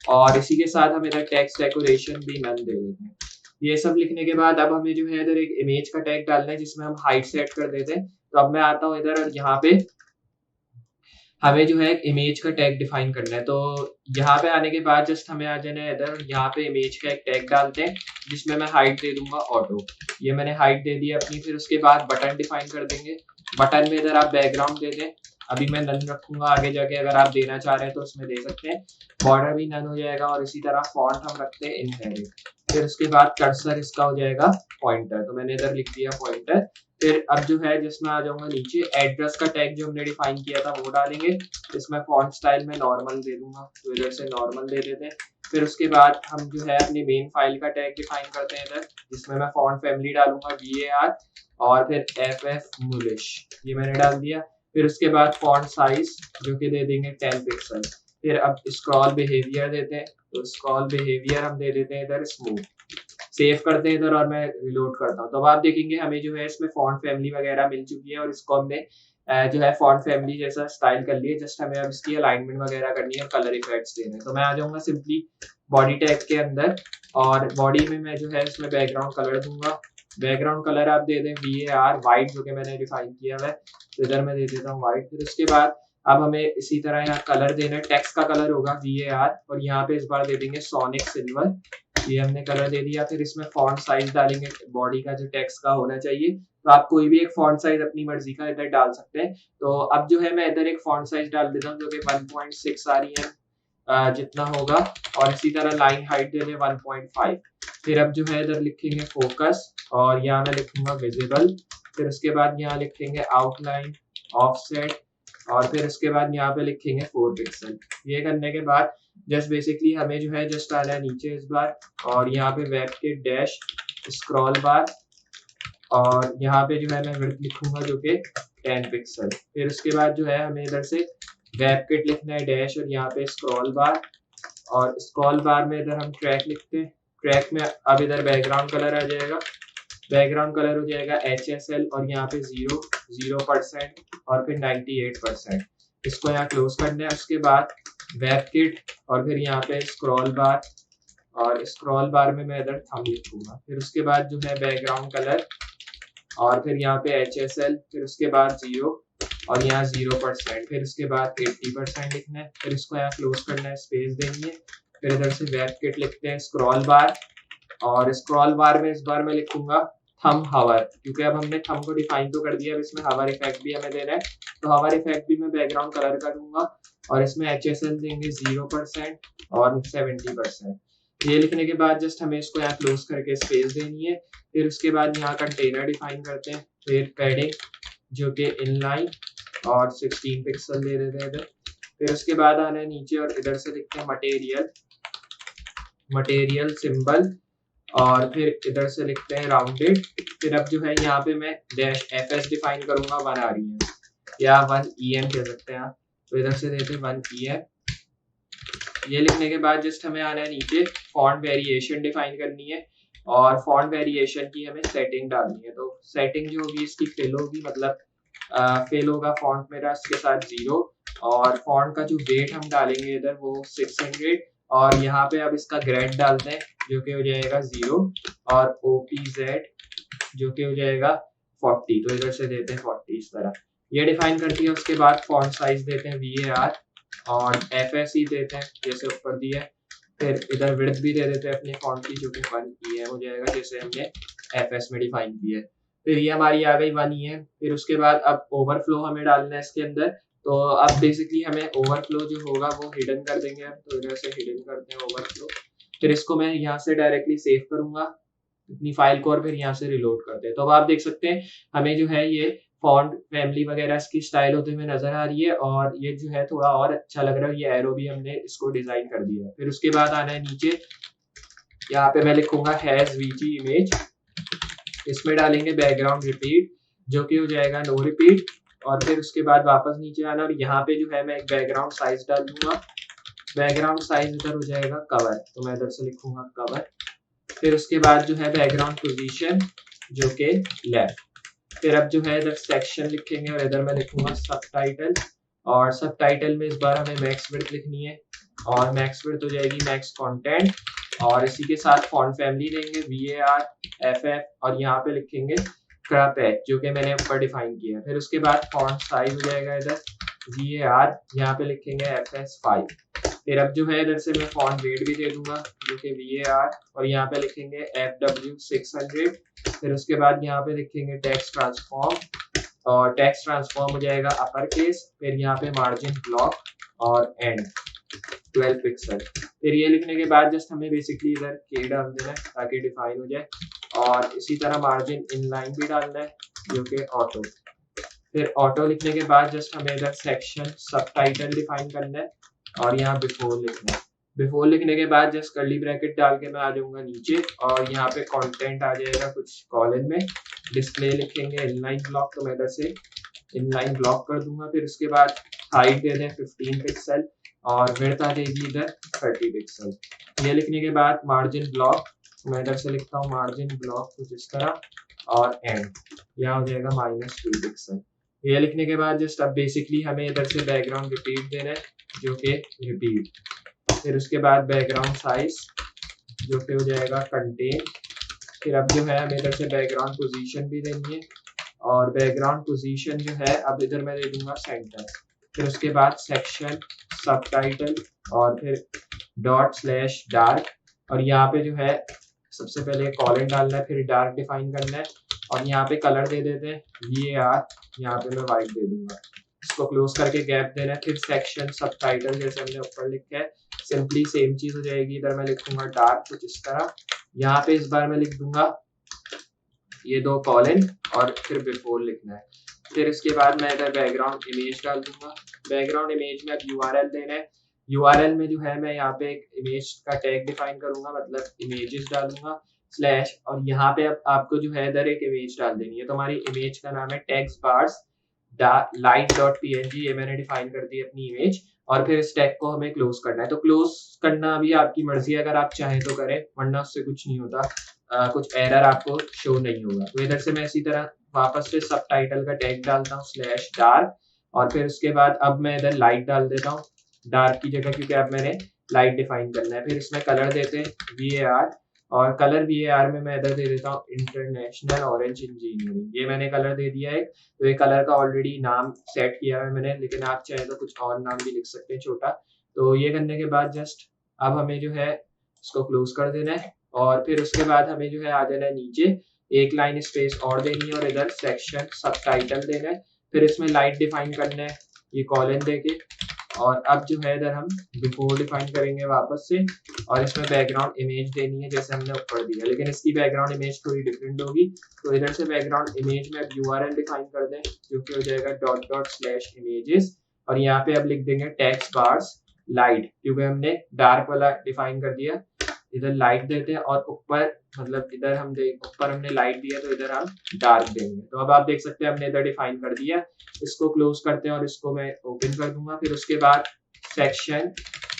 और इसी के साथ हम इधर टेक्स्ट डेकोरेशन भी नन दे देते हैं। ये सब लिखने के बाद अब हमें जो है इधर एक इमेज का टैग डालना है जिसमें हम हाइट सेट कर देते हैं। तो अब मैं आता हूँ इधर और यहाँ पे हमें जो है इमेज का टैग डिफाइन करना है। तो यहाँ पे आने के बाद जस्ट हमें आ जाना है इधर, यहाँ पे इमेज का एक टैग डालते हैं जिसमें मैं हाइट दे दूंगा ऑटो। ये मैंने हाइट दे दी अपनी। फिर उसके बाद बटन डिफाइन कर देंगे, बटन में इधर आप बैकग्राउंड दे दें, अभी मैं नन रखूंगा, आगे जाके अगर आप देना चाह रहे हैं तो उसमें दे सकते हैं। बॉर्डर भी नन हो जाएगा, और इसी तरह फॉन्ट हम रखते हैं इनहेरिट। फिर उसके बाद कर्सर इसका हो जाएगा पॉइंटर, तो मैंने इधर लिख दिया पॉइंटर। फिर अब जो है जिसमें आ जाऊंगा नीचे एड्रेस का टैग जो हमने डिफाइन किया था वो डालेंगे, इसमें फॉन्ट स्टाइल में नॉर्मल दे दूंगा, तो इधर से नॉर्मल दे देते हैं। फिर उसके बाद हम जो है अपनी मेन फाइल का टैग डिफाइन करते हैं इधर, जिसमें मैं फॉन्ट फैमिली डालूंगा VAR, और फिर FF मुलिश ये मैंने डाल दिया। फिर उसके बाद फॉन्ट साइज जो कि दे देंगे 10 पिक्सल। फिर अब स्क्रॉल बिहेवियर देते हैं, तो स्क्रॉल बिहेवियर हम दे देते हैं इधर स्मूथ। सेव करते हैं इधर और मैं रिलोड करता हूँ। तो अब आप देखेंगे हमें जो है इसमें फॉन्ट फैमिली वगैरह मिल चुकी है और इसको हमने जो है फॉन्ट फैमिली जैसा स्टाइल कर लिया। जस्ट हमें अब इसकी अलाइनमेंट वगैरह करनी है और कलर इफेक्ट्स देने हैं। तो मैं आ जाऊंगा सिंपली बॉडी टैग के अंदर और बॉडी में मैं जो है इसमें बैकग्राउंड कलर दूंगा। बैकग्राउंड कलर आप दे दें VAR वाइट, जो कि मैंने डिफाइन किया है, तो इधर मैं दे देता हूँ वाइट। फिर उसके बाद अब हमें इसी तरह यहाँ कलर देना है, टेक्स्ट का कलर होगा VAR और यहाँ पे इस बार दे देंगे सोनिक सिल्वर, ये हमने कलर दे दिया। फिर इसमें फॉन्ट साइज डालेंगे बॉडी का जो टेक्स्ट का होना चाहिए, तो आप कोई भी एक फॉन्ट साइज अपनी मर्जी का इधर डाल सकते हैं। तो अब जो है मैं इधर एक फॉन्ट साइज डाल देता हूँ जो कि 1.6 आ रही है जितना होगा, और इसी तरह लाइन हाइट दे दें 1.5। फिर अब जो है इधर लिखेंगे फोकस और यहाँ मैं लिखूंगा विजिबल। फिर उसके बाद यहाँ लिखेंगे आउटलाइन, ऑफसेट और फिर उसके बाद यहाँ पे लिखेंगे 4 पिक्सल। ये करने के बाद जस्ट बेसिकली हमें जो है जस्ट आना है नीचे इस बार और यहाँ पे वेब के डैश स्क्रॉल बार और यहाँ पे जो है मैं विड्थ लिखूंगा जो कि 10 पिक्सल। फिर उसके बाद जो है हमें इधर से वेब किट लिखना है डैश और यहाँ पे स्क्रॉल बार और स्क्रॉल बार में इधर हम ट्रैक लिखते हैं। ट्रैक में अब इधर बैकग्राउंड कलर आ जाएगा, बैकग्राउंड कलर हो जाएगा HSL और यहाँ पे 0% और फिर 98%। इसको यहाँ क्लोज करना है। उसके बाद वेब किट और फिर यहाँ पे स्क्रॉल बार और स्क्रॉल बार में मैं इधर थंब लिखूंगा। फिर उसके बाद जो है बैकग्राउंड कलर और फिर यहाँ पे HSL, फिर उसके बाद 0 और यहाँ 0%, फिर उसके बाद 80% लिखना है। फिर इसको यहाँ क्लोज करना है, स्पेस देनी है। फिर इधर से वेब किट लिखते हैं स्क्रॉल बार और स्क्रॉल बार में इस बार मैं लिखूंगा थंब हवर, क्योंकि अब हमने थंब को डिफाइन तो कर दिया, अब इसमें हवर इफेक्ट भी हमें देना है, तो हवर इफेक्ट भी मैं बैकग्राउंड कलर का दूंगा और इसमें HSL देंगे 0% और 70%। ये लिखने के बाद जस्ट हमें इसको यहाँ क्लोज करके स्पेस देनी है। फिर उसके बाद यहाँ कंटेनर डिफाइन करते हैं, फिर पैडिंग जो कि इनलाइन और 16 पिक्सल दे देते हैं इधर। फिर उसके बाद आना है नीचे और इधर से लिखते हैं मटेरियल सिंबल और फिर इधर से लिखते हैं राउंडेड। फिर अब जो है यहाँ पे मैं डैश FS डिफाइन करूंगा 1 आ रही है या 1 EM कह सकते हैं आप, तो इधर से देते हैं 1 EM। ये लिखने के बाद जस्ट हमें आना है नीचे, फॉन्ट वेरिएशन डिफाइन करनी है और फॉन्ट वेरिएशन की हमें सेटिंग डालनी है। तो सेटिंग जो होगी इसकी फिल होगी, मतलब फिल होगा फॉन्ट मेरा इसके साथ 0 और फॉन्ट का जो वेट हम डालेंगे इधर वो 600 और यहाँ पे अब इसका ग्रेड डालते हैं जो कि हो जाएगा 0 और OPZ जो कि हो जाएगा 40, तो इधर से देते हैं 40 इस तरह। ये डिफाइन कर दिया। उसके बाद फॉन्ट साइज देते हैं VAR और FSE देते हैं जैसे ऊपर दिया है। फिर इधर विड्थ भी दे देते हैं अपने फॉन्ट की जो कि 1 EM हो जाएगा जैसे हमने FS में डिफाइन किया है। फिर ये हमारी आ गई 1 EM। फिर उसके बाद अब ओवरफ्लो हमें डालना है इसके अंदर, तो अब बेसिकली हमें ओवरफ्लो जो होगा वो हिडन कर देंगे हम, तो इधर से हिडन करते हैं ओवरफ्लो। फिर इसको मैं यहाँ से डायरेक्टली सेव करूंगा अपनी फाइल को और फिर यहाँ से रिलोड करते हैं। तो अब आप देख सकते हैं हमें जो है ये फॉन्ट फैमिली वगैरह इसकी स्टाइल होते हुए नजर आ रही है और ये जो है थोड़ा और अच्छा लग रहा है। ये एरो भी हमने इसको डिजाइन कर दिया है। फिर उसके बाद आना है नीचे, यहाँ पे मैं लिखूंगा हैज VG इमेज, इसमें डालेंगे बैकग्राउंड रिपीट जो कि हो जाएगा नो रिपीट और फिर उसके बाद वापस नीचे आना और यहाँ पे जो है मैं एक बैकग्राउंड साइज डाल दूंगा। बैकग्राउंड साइज इधर हो जाएगा कवर, तो मैं इधर से लिखूंगा कवर। फिर उसके बाद जो है बैकग्राउंड पोजीशन जो कि लेफ्ट। फिर अब जो है इधर सेक्शन लिखेंगे और इधर मैं लिखूंगा सबटाइटल और सबटाइटल में इस बार हमें मैक्स विड्थ लिखनी है और मैक्स विड्थ हो जाएगी मैक्स कंटेंट और इसी के साथ फॉन्ट फैमिली देंगे VAR FF और यहाँ पे लिखेंगे क्रॉप जो कि मैंने ऊपर डिफाइन किया है। फिर उसके बाद फॉन्ट साइज हो जाएगा इधर VAR, यहाँ पे लिखेंगे FS5। फिर अब जो है इधर से मैं फॉन्ट वेट भी दे दूंगा जो कि VAR और यहाँ पे लिखेंगे FW 600। फिर उसके बाद यहाँ पे लिखेंगे टेक्स्ट ट्रांसफॉर्म और टेक्स्ट ट्रांसफॉर्म हो जाएगा अपर केस। फिर यहाँ पे मार्जिन ब्लॉक और एंड 12 पिक्सल। फिर ये लिखने के बाद जस्ट हमें बेसिकली इधर K डाल देना है ताकि डिफाइन हो जाए और इसी तरह मार्जिन इनलाइन भी डालना है जो कि ऑटो। फिर ऑटो लिखने के बाद जस्ट हमें इधर सेक्शन सबटाइटल डिफाइन करना है और यहाँ बिफोर लिखना है। बिफोर लिखने के बाद जस्ट कर्ली ब्रैकेट डाल के मैं आ जाऊंगा नीचे और यहाँ पे कंटेंट आ जाएगा कुछ कॉलन में। डिस्प्ले लिखेंगे इनलाइन ब्लॉक, तो मैं इधर से इनलाइन ब्लॉक कर दूंगा। फिर उसके बाद हाइट दे दें 15 पिक्सल और विड्थ आ जाएगी इधर 30 पिक्सल। ये लिखने के बाद मार्जिन ब्लॉक, मैं इधर से लिखता हूँ मार्जिन ब्लॉक कुछ इस तरह, और एंड यहाँ हो जाएगा -2 पिक्सल। ये लिखने के बाद जस्ट अब बेसिकली हमें इधर से बैकग्राउंड रिपीट देना है जो कि रिपीट। फिर उसके बाद बैकग्राउंड साइज जो कि हो जाएगा कंटेन। फिर अब जो है हमें इधर से बैकग्राउंड पोजीशन भी देनी है, और बैकग्राउंड पोजीशन जो है अब इधर मैं दे दूंगा सेंटर। फिर उसके बाद सेक्शन, सबटाइटल और फिर ./डार्क, और यहाँ पे जो है सबसे पहले कॉलन डालना है, फिर डार्क डिफाइन करना है, और यहाँ पे कलर दे देते हैं VAR, यहाँ पे मैं वाइट दे दूंगा। इसको क्लोज करके गैप देना है। फिर सेक्शन, सबटाइटल जैसे हमने ऊपर लिखा है सिंपली सेम चीज हो जाएगी। इधर मैं लिखूंगा डार्क कुछ इस तरह, यहाँ पे इस बार मैं लिख दूंगा ये 2 कॉलन और फिर बिफोर लिखना है। फिर इसके बाद मैं इधर बैकग्राउंड इमेज डाल दूंगा। बैकग्राउंड इमेज में अब URL देना है। URL में जो है मैं यहाँ पे एक इमेज का टैग डिफाइन करूंगा, मतलब इमेजेस डालूंगा स्लैश, और यहाँ पे अब आपको जो है इधर एक इमेज डाल देनी है। तो हमारी इमेज का नाम है टेक्स्ट बार्स light.png, ये मैंने डिफाइन कर दी अपनी इमेज। और फिर इस टैग को हमें क्लोज करना है। तो क्लोज करना अभी आपकी मर्जी है, अगर आप चाहें तो करें, वरना उससे कुछ नहीं होता, कुछ एरर आपको शो नहीं होगा। तो इधर से मैं इसी तरह वापस से सबटाइटल का टैग डालता हूँ /डार्क, और फिर उसके बाद अब मैं इधर लाइट डाल देता हूँ डार्क की जगह, क्योंकि अब मैंने लाइट डिफाइन करना है। फिर इसमें कलर देते हैं VAR, और कलर VAR में मैं इधर दे देता हूँ इंटरनेशनल ऑरेंज इंजीनियरिंग, ये मैंने कलर दे दिया है। तो ये कलर का ऑलरेडी नाम सेट किया है मैंने, लेकिन आप चाहे तो कुछ और नाम भी लिख सकते हैं छोटा। तो ये करने के बाद जस्ट अब हमें जो है इसको क्लोज कर देना है, और फिर उसके बाद हमें जो है आ जाना है नीचे, एक लाइन स्पेस और देनी है, और इधर सेक्शन, सबटाइटल देना है। फिर इसमें लाइट डिफाइन करना है ये कॉलन देके, और अब जो है इधर हम बिफोर डिफाइन करेंगे वापस से, और इसमें बैकग्राउंड इमेज देनी है जैसे हमने ऊपर दिया, लेकिन इसकी बैकग्राउंड इमेज थोड़ी डिफरेंट होगी। तो इधर से बैकग्राउंड इमेज में अब URL डिफाइन कर दें जो कि हो जाएगा ./images, और यहाँ पे अब लिख देंगे टेक्स्ट बार्स लाइट, क्योंकि हमने डार्क वाला डिफाइन कर दिया। इधर लाइट देते हैं, और ऊपर मतलब इधर हम ऊपर हमने लाइट दिया तो इधर हम डार्क देंगे। तो अब आप देख सकते हैं हमने इधर डिफाइन कर दिया। इसको क्लोज करते हैं और इसको मैं ओपन कर दूंगा। फिर उसके बाद सेक्शन,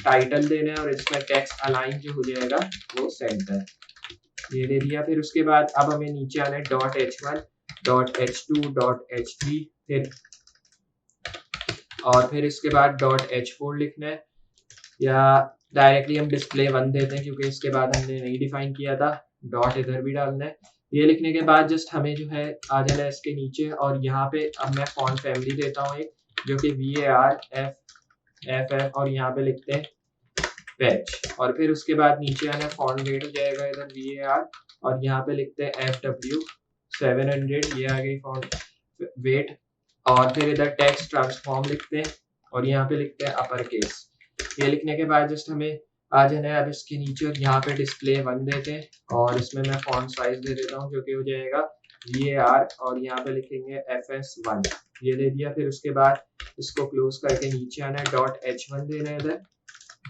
टाइटल देना है, और इसमें टेक्स्ट अलाइन जो हो जाएगा वो सेंटर, ये दे दिया। फिर उसके बाद अब हमें नीचे आना है .h1, .h2, .h3, फिर और फिर इसके बाद .h4 लिखना है, या डायरेक्टली हम डिस्प्ले 1 देते हैं क्योंकि इसके बाद हमने नहीं डिफाइन किया था। डॉट इधर भी डालना है। ये लिखने के बाद जस्ट हमें जो है आ जाना है इसके नीचे, और यहाँ पे अब मैं फॉन्ट फैमिली देता हूँ एक जो कि VAR और यहाँ पे लिखते हैं पैच, और फिर उसके बाद नीचे आना फॉन्ट वेट हो जाएगा इधर VAR, और यहाँ पे लिखते हैं FW 700, ये आ गई फॉन्ट वेट, और फिर इधर टेक्स्ट ट्रांसफॉर्म लिखते हैं, और यहाँ पे लिखते हैं अपर केस। ये लिखने के बाद जस्ट हमें आ जाना है अब इसके नीचे, और यहाँ पे डिस्प्ले 1 देते हैं, और इसमें मैं फॉन्ट साइज दे देता हूँ जो कि हो जाएगा VAR, और यहाँ पे लिखेंगे FS1, ये दे दिया। फिर उसके बाद इसको क्लोज करके नीचे आना है .h1 देना है इधर,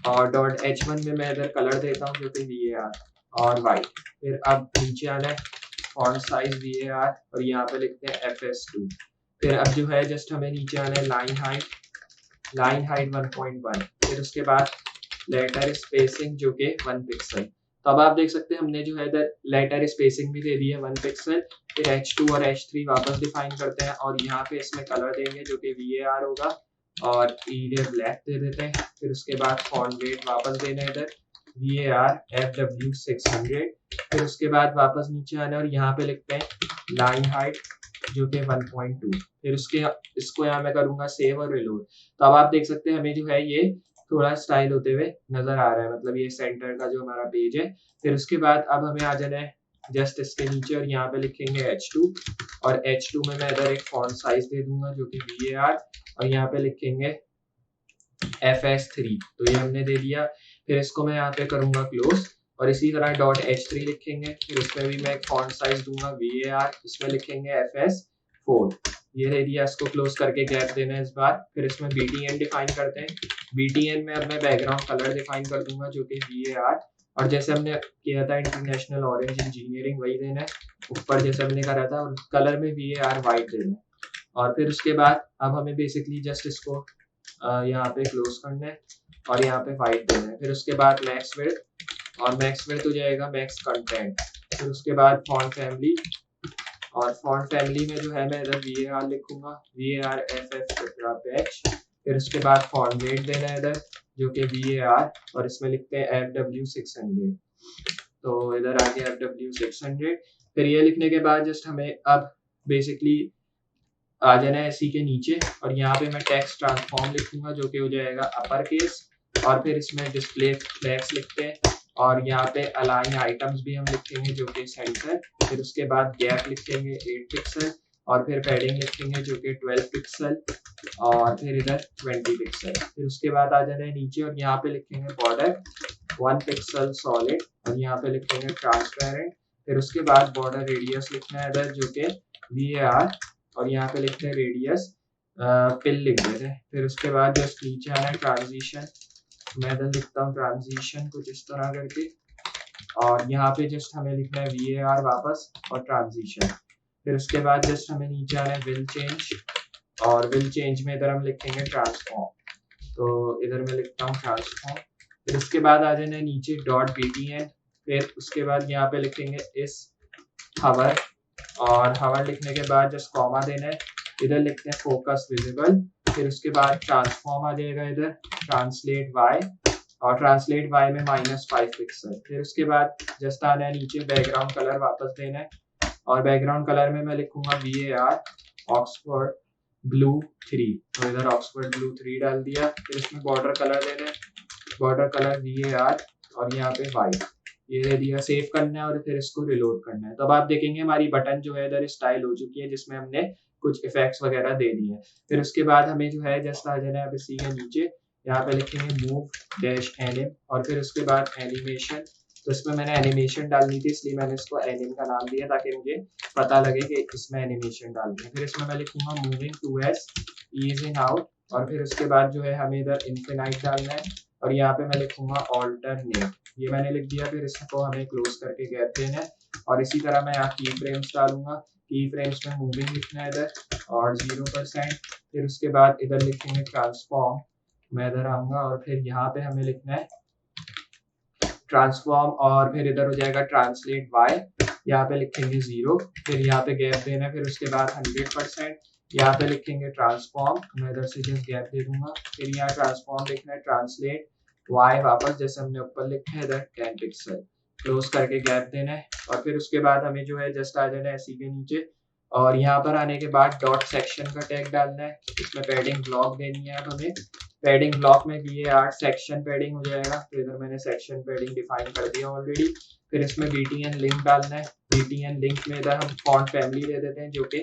और .h1 में मैं इधर कलर देता हूँ जो कि VAR और वाइट। फिर अब नीचे आना है फॉन्ट साइज VAR, और यहाँ पे लिखते हैं FS2। फिर अब जो है जस्ट हमें नीचे आना है लाइन हाइट 1.1, फिर उसके बाद लेटर स्पेसिंग जो कि 1 पिक्सल। तो अब आप देख सकते हैं हमने जो है इधर लेटर स्पेसिंग भी दे दी है 1 पिक्सल। फिर H2 और H3 वापस डिफाइन करते हैं, और यहाँ पे इसमें कलर देंगे जो कि VAR होगा, और ईरियर ब्लैक दे देते हैं। फिर उसके बाद फॉन्ट वेट वापस देना है इधर VAR FW 600। फिर उसके बाद वापस नीचे आना है, और यहाँ पे लिखते हैं लाइन हाइट जो कि 1.2। फिर उसके इसको यहाँ मैं करूंगा सेव और रिलोड। तो अब आप देख सकते हैं हमें जो है ये थोड़ा स्टाइल होते हुए नजर आ रहा है, मतलब ये सेंटर का जो हमारा पेज है। फिर उसके बाद अब हमें आ जाना है जस्ट इसके नीचे, और यहाँ पे लिखेंगे H2, और H2 में मैं इधर एक फॉन्ट साइज दे दूंगा जो कि VAR, और यहाँ पे लिखेंगे FS3, तो ये हमने दे दिया। फिर इसको मैं यहाँ पे करूंगा क्लोज, और इसी तरह .h3 लिखेंगे, फिर इसमें भी मैं एक फॉन्ट साइज दूंगा VAR, इसमें लिखेंगे FS4, ये दे दिया। इसको क्लोज करके गैप देना है इस बार। फिर इसमें BTN डिफाइन करते हैं। BTN में अब मैं बैकग्राउंड कलर डिफाइन कर दूंगा जो कि VAR, और जैसे हमने किया था इंटरनेशनल ऑरेंज इंजीनियरिंग वही देना है ऊपर जैसे हमने करा था, और कलर में VAR वाइट देना है। और फिर उसके बाद अब हमें बेसिकली जस्ट इसको यहाँ पे क्लोज करना है और यहाँ पे वाइट देना है। फिर उसके बाद मैक्स विड्थ और मैक्स विड्थ हो जाएगा मैक्स कंटेंट। फिर उसके बाद फॉन्ट फैमिली और फॉन्ट फैमिली में जो है मैं इधर VAR लिखूंगा, VARFF फिर उसके बाद फॉन्ट वेट देना है इधर जो कि VAR और इसमें लिखते हैं FW600। तो इधर आ गया FW600। फिर ये लिखने के बाद जस्ट हमें अब बेसिकली आ जाना है इसी के नीचे और यहाँ पे मैं टेक्स्ट ट्रांसफॉर्म लिखूंगा जो कि हो जाएगा अपर केस और फिर इसमें डिस्प्ले फ्लैग्स लिखते हैं और यहाँ पे अलाइन आइटम्स भी हम लिखेंगे जो कि सेंटर। फिर उसके बाद गैप लिखेंगे 8 पिक्सल और फिर पैडिंग लिखेंगे जो कि 12 पिक्सल और फिर इधर 20 पिक्सल। फिर उसके बाद आ जाना है नीचे और यहाँ पे लिखेंगे बॉर्डर 1 पिक्सल सॉलिड और यहाँ पे लिखेंगे ट्रांसपेरेंट। फिर उसके बाद बॉर्डर रेडियस लिखना है इधर जो कि VAR और यहाँ पे लिखते हैं रेडियस पिल लिख देते हैं। फिर उसके बाद जस्ट नीचे आना है ट्रांजिशन, मैं इधर लिखता हूँ ट्रांजिशन कुछ इस तरह करके और यहाँ पे जस्ट हमें लिखना है VAR वापस और ट्रांजिशन। फिर उसके बाद जस्ट हमें नीचे आना है विल चेंज और विल चेंज में इधर हम लिखेंगे ट्रांसफॉर्म, तो इधर मैं लिखता हूँ ट्रांसफॉर्म। फिर उसके बाद आ जाना है नीचे .btn। फिर उसके बाद यहाँ पे लिखेंगे इस हवर और हवर लिखने के बाद जस्ट कॉमा देना है, इधर लिखते हैं फोकस विजिबल। फिर उसके बाद ट्रांसफॉर्म आ जाएगा इधर ट्रांसलेट वाई और ट्रांसलेट वाई में -5 पिक्सल। फिर उसके बाद जस्ट आना है नीचे बैकग्राउंड कलर वापस देना है और बैकग्राउंड कलर में मैं लिखूंगा VAR ऑक्सफोर्ड ब्लू 3, तो इधर ऑक्सफोर्ड ब्लू 3 डाल दिया। फिर इसमें बॉर्डर कलर देना है, बॉर्डर कलर VAR और यहाँ पे वाइट, ये दे दिया। सेव करना है और फिर इसको रिलोड करना है। तो अब आप देखेंगे हमारी बटन जो है इधर स्टाइल हो चुकी है जिसमें हमने कुछ इफेक्ट्स वगैरह दे दिए हैं। फिर उसके बाद हमें जो है जस्ट आ जाना है अब इसी के नीचे, यहाँ पे लिखेंगे move-anim और फिर उसके बाद एनिमेशन। तो इसमें मैंने एनिमेशन डालनी थी इसलिए मैंने इसको एनिम का नाम दिया ताकि मुझे पता लगे कि इसमें एनिमेशन डालनी है। फिर इसमें मैं लिखूंगा moving towards ease in out और फिर उसके बाद जो है हमें इधर इन्फिनाइट डालना है और यहाँ पे मैं लिखूंगा ऑल्टरनेट, ये मैंने लिख दिया। फिर इसको हमें क्लोज करके गैप देना है और इसी तरह मैं यहाँ की फ्रेम्स डालूंगा, की फ्रेम्स में मूविंग लिखना है इधर और 0%। फिर उसके बाद इधर लिखेंगे ट्रांसफॉर्म, मैं इधर आऊंगा और फिर यहाँ पे हमें लिखना है ट्रांसफॉर्म और फिर इधर हो जाएगा ट्रांसलेट वाई, यहाँ पे लिखेंगे 0, फिर यहाँ पे गैप देना है। फिर उसके बाद 100%, यहाँ पे लिखेंगे ट्रांसफॉर्म, मैं इधर से जस्ट गैप दे दूंगा। फिर यहाँ ट्रांसफॉर्म लिखना है ट्रांसलेट वाई वापस जैसे हमने ऊपर लिखा है इधर 10 पिक्सल, क्लोज करके गैप देना है और फिर उसके बाद हमें जो है जस्ट आ जाना है इसी के नीचे और यहाँ पर आने के बाद डॉट सेक्शन का टैग डालना है, इसमें पैडिंग ब्लॉक देनी है। अब हमें पैडिंग ब्लॉक में VAR सेक्शन पैडिंग हो जाएगा, तो इधर मैंने सेक्शन पैडिंग डिफाइन कर दिया ऑलरेडी। फिर इसमें BTN लिंक डालना है, BTN लिंक में इधर हम फॉन्ट फैमिली दे देते हैं जो कि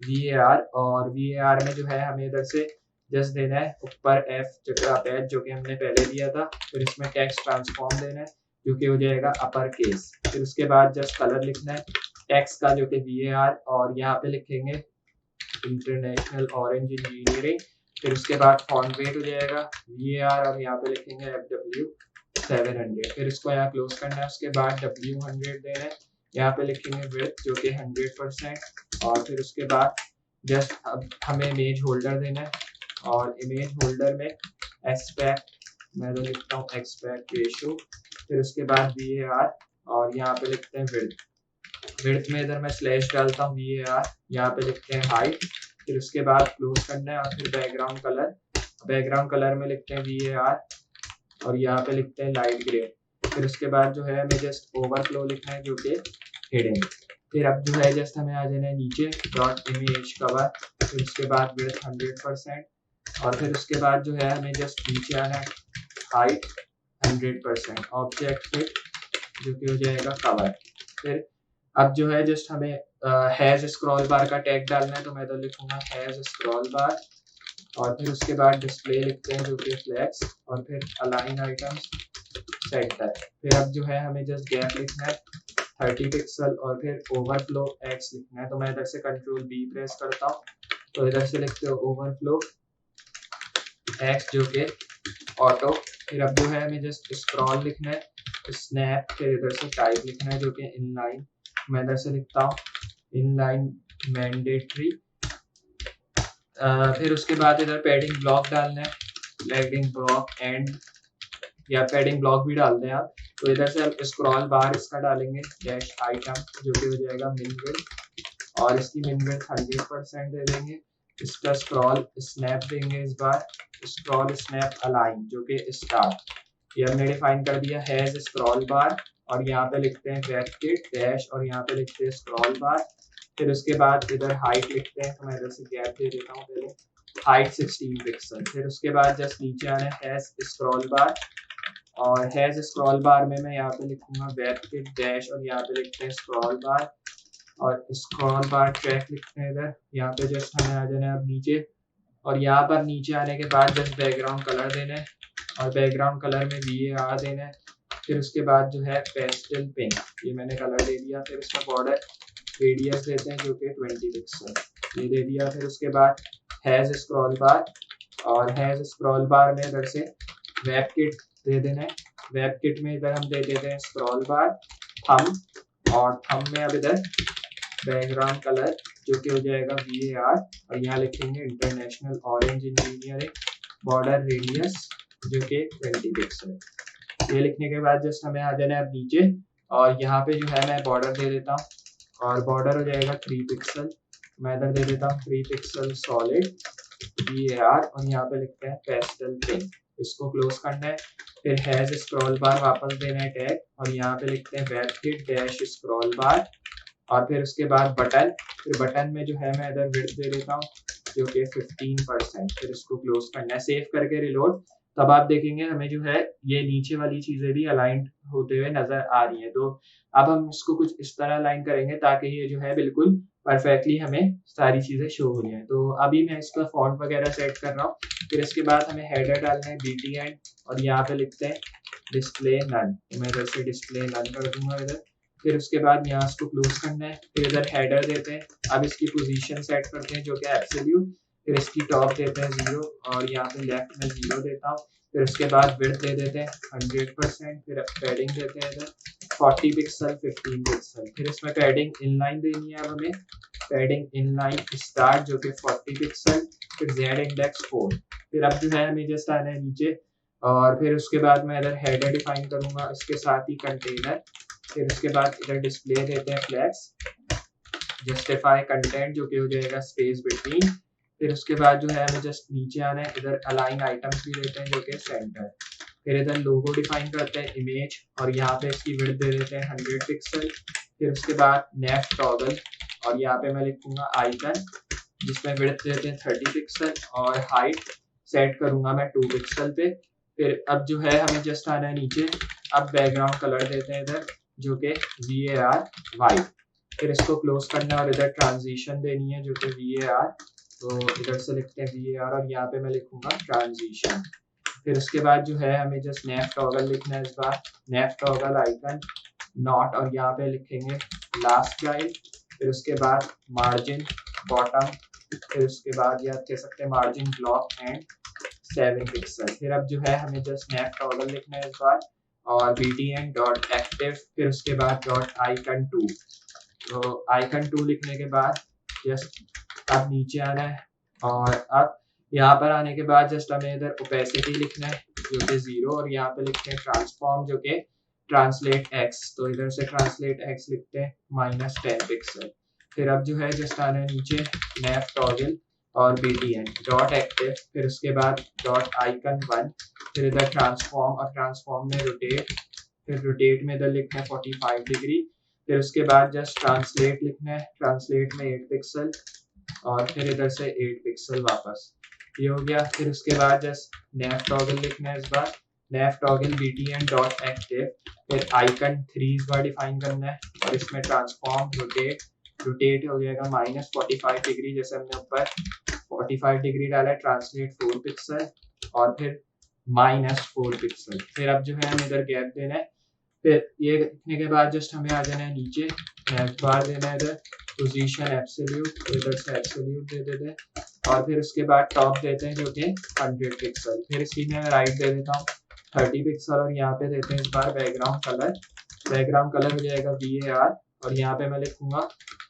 VAR और VAR में जो है हमें इधर से जस्ट देना है ऊपर F पैच जो कि हमने पहले दिया था। फिर इसमें टेक्स्ट ट्रांसफॉर्म देना है जो कि हो जाएगा अपर केस। फिर उसके बाद जस्ट कलर लिखना है टेक्स्ट का जो कि VAR और यहाँ पे लिखेंगे इंटरनेशनल ऑरेंज इंजीनियरिंग। फिर उसके बाद फॉन्ट वेट हो जाएगा VAR और यहाँ पे लिखेंगे FW700। फिर इसको यहाँ क्लोज करना है, उसके बाद W100 देना है, यहाँ पे लिखेंगे विड्थ जो कि 100% और फिर उसके बाद जस्ट अब हमें इमेज होल्डर देना है और इमेज होल्डर में एस्पेक्ट, मैं तो लिखता हूँ एस्पेक्ट रेशियो। फिर उसके बाद VAR और यहाँ पे लिखते हैं विड्थ में इधर मैं स्लैश डालता हूँ VAR, यहाँ पे लिखते हैं हाइट। फिर उसके बाद क्लोज करना है और फिर बैकग्राउंड कलर में लिखते हैं VAR और यहाँ पे लिखते हैं लाइट ग्रे। फिर उसके बाद जो है हमें जस्ट ओवरफ्लो लिखना है जो कि हिडन। फिर अब जो है जस्ट हमें आ जाना है नीचे डॉट इमेज कवर, फिर उसके बाद विड्थ 100% और फिर उसके बाद जो है हमें जस्ट नीचे आना है हाइट 100% ऑब्जेक्ट फिट जो कि हो जाएगा कवर। फिर अब जो है जस्ट हमें हैज स्क्रॉल बार का टैग डालना है, तो मैं तो लिखूंगा हैज स्क्रॉल बार और फिर उसके बाद डिस्प्ले लिखते हैं जो कि फ्लैक्स और फिर अलाइन आइटम्स सेंटर। फिर अब जो है हमें जस्ट गैप लिखना है 30 पिक्सल और फिर ओवरफ्लो एक्स लिखना है, तो मैं इधर से Ctrl+B प्रेस करता हूँ तो इधर से लिखते हो ओवरफ्लो एक्स जो कि ऑटो। फिर अब जो है हमें जस्ट स्क्रॉल लिखना है स्नैप, फिर इधर से टाइप लिखना है जो कि इनलाइन, मैं इधर से लिखता हूँ इनलाइन मैंडेटरी फिर उसके बाद इधर पैडिंग ब्लॉक डालना है, पैडिंग ब्लॉक एंड या पैडिंग ब्लॉक भी डालते हैं आप। तो इधर से आप स्क्रॉल बार इसका डालेंगे डैश आइटम जो कि हो जाएगा मिन विड्थ, और इसकी मिन विड्थ 100% दे देंगे। इसका स्क्रॉल स्नैप देंगे इस बार, स्क्रॉल स्नैप अलाइन जो कि स्टार्ट, ये हमने डिफाइन कर दिया हैज स्क्रॉल बार, और यहाँ पे लिखते हैं ब्रैकेट डैश और यहाँ पे लिखते हैं स्क्रॉल बार। फिर उसके बाद इधर हाइट लिखते हैं, तो मैं इधर से गैप दे देता हूँ पहले, हाइट 16 पिक्सल। फिर उसके बाद जस्ट नीचे आना है हैज स्क्रॉल बार, और हैज स्क्रॉल बार में मैं यहाँ पे लिखूंगा ब्रैकेट डैश और यहाँ पे लिखते हैं स्क्रॉल बार, और स्क्रॉल बार ट्रैक लिखते हैं इधर। यहाँ पे जस्ट हमें आ जाना है अब नीचे, और यहाँ पर नीचे आने के बाद जस्ट बैकग्राउंड कलर देना है, और बैकग्राउंड कलर में VAR देना है। फिर उसके बाद जो है पेस्टल पिंक, ये मैंने कलर दे दिया। फिर इसका बॉर्डर रेडियस देते हैं जो कि 20 पिक्सल, ये दे दिया। फिर उसके बाद हैज स्क्रॉल बार, और हैज स्क्रॉल बार में इधर से वेब किट दे देना है, वेब किट में इधर हम दे देते हैं स्क्रॉल बार थंब, और थंब में अब इधर बैकग्राउंड कलर जो कि हो जाएगा VAR, और यहाँ लिखेंगे international orange engineering, border radius जो कि 20 पिक्सल। ये लिखने के बाद जस्ट हमें आ जाना है अब नीचे, और यहाँ पे जो है मैं बॉर्डर दे देता हूँ, और बॉर्डर हो जाएगा 3 पिक्सल। मैं इधर दे देता हूँ 3 पिक्सल सॉलिड VAR, और यहाँ पे लिखते हैं पेस्टल पिंक, इसको क्लोज करना है। फिर हैज स्क्रॉल बार वापस देना है टैग, और यहाँ पे लिखते हैं वेब किट डैश स्क्रॉल बार, और फिर उसके बाद बटन। फिर बटन में जो है मैं इधर विड्थ दे देता हूँ जो कि 15%। फिर इसको क्लोज करना है, सेव करके रिलोड। तब आप देखेंगे हमें जो है ये नीचे वाली चीजें भी अलाइंड होते हुए नजर आ रही हैं। तो अब हम इसको कुछ इस तरह अलाइन करेंगे ताकि ये जो है बिल्कुल परफेक्टली हमें सारी चीजें शो हो जाए। तो अभी मैं इसका फॉन्ट वगैरह सेट कर रहा हूँ। फिर इसके बाद हमें हेडर डालना है BTN, और यहाँ पे लिखते हैं डिस्प्ले नन, मैं इधर से डिस्प्ले नन कर दूंगा इधर। फिर उसके बाद यहाँ इसको क्लोज करना है। फिर इधर हेडर देते हैं, अब इसकी पोजीशन सेट करते हैं जो कि एब्सोल्यूट। फिर इसकी टॉप देते हैं 0, और यहाँ पे लेफ्ट में 0 देता हूँ। फिर उसके बाद विड्थ दे देते हैं 100%। फिर पैडिंग देते हैं इधर 40 पिक्सल 15 पिक्सल। फिर इसमें पैडिंग इनलाइन देनी है अब हमें, पैडिंग इनलाइन स्टार्ट जो कि 40 पिक्सल। फिर Z इंडेक्स 4। फिर अब जो है हमें जस्ट आना है नीचे, और फिर उसके बाद मैं इधर हेडर डिफाइन करूंगा, इसके साथ ही कंटेनर। फिर उसके बाद इधर डिस्प्ले देते हैं फ्लैक्स, जस्टिफाई कंटेंट जो कि हो जाएगा स्पेस बिटवीन। फिर उसके बाद जो है हमें जस्ट नीचे आना है, इधर अलाइन आइटम्स भी देते हैं जो कि सेंटर। फिर इधर लोगो डिफाइन करते हैं इमेज, और यहाँ पे इसकी विड्थ दे देते हैं 100 पिक्सल। फिर उसके बाद नेक्स्ट टॉगल, और यहाँ पे मैं लिखूंगा आइकन जिसमें विड्थ देते हैं 30 पिक्सल, और हाइट सेट करूंगा मैं 2 पिक्सल पे। फिर अब जो है हमें जस्ट आना है नीचे, अब बैकग्राउंड कलर देते हैं इधर जो कि VAR वाइट। फिर इसको क्लोज करना है, और इधर ट्रांजिशन देनी है जो कि VAR, तो इधर से लिखते हैं VAR, और यहाँ पे मैं लिखूंगा ट्रांजिशन। फिर उसके बाद जो है हमें जस्ट नेफ टॉगल लिखना है इस बार, नेफ टॉगल आइकन नॉट, और यहाँ पे लिखेंगे लास्ट गाइड। फिर उसके बाद मार्जिन बॉटम, फिर उसके बाद यह कह सकते हैं मार्जिन ब्लॉक एंड 7 पिक्सल। फिर अब जो है हमें जस्ट नेफ टॉगल लिखना है इस बार, और BTN डॉट एक्टिव। फिर उसके बाद डॉट आइकन 2, तो आइकन 2 लिखने के बाद जस्ट अब नीचे आना है, और अब यहाँ पर आने के बाद जस्ट हमें इधर ओपेसिटी लिखना है जो कि 0, और यहाँ पे लिखते हैं ट्रांसफॉर्म जो कि ट्रांसलेट X, तो इधर से ट्रांसलेट X लिखते हैं -10 पिक्सल। फिर अब जो है जस्ट आना है नीचे नेफ टॉगल और BTN डॉट एक्टिव। फिर उसके बाद डॉट आइकन 1, फिर इधर ट्रांसफॉर्म, और ट्रांसफॉर्म में रोटेट। फिर रोटेट में इधर लिखना है 45 डिग्री। फिर उसके बाद जस्ट ट्रांसलेट लिखना है, ट्रांसलेट में 8 पिक्सल, और फिर इधर से 8 पिक्सल वापस, ये हो गया। फिर उसके बाद जस्ट नेफ टॉगल लिखना है इस बार, नेफ टॉगल BTN डॉट एक्टिव। फिर आइकन 3 इस बार डिफाइन करना है, और इसमें ट्रांसफॉर्म रोटेट, रोटेट हो जाएगा -45 डिग्री, जैसे हमने ऊपर 45 डिग्री डाला है, ट्रांसलेट 4 पिक्सल, और फिर -4 पिक्सल। फिर अब जो है हमें इधर गैप देना है। फिर ये लिखने के बाद जस्ट हमें आ जाना है नीचे, नेक्स्ट बार देना है इधर पोजीशन एब्सोल्यूट, तो इधर से एब्सोल्यूट दे देते हैं, और फिर उसके बाद टॉप देते हैं जो कि 100 पिक्सल। फिर इसी में राइट दे देता हूँ 30 पिक्सल, और यहाँ पे देते हैं इस बार बैकग्राउंड कलर, बैकग्राउंड कलर हो जाएगा VAR और यहाँ पे मैं लिखूंगा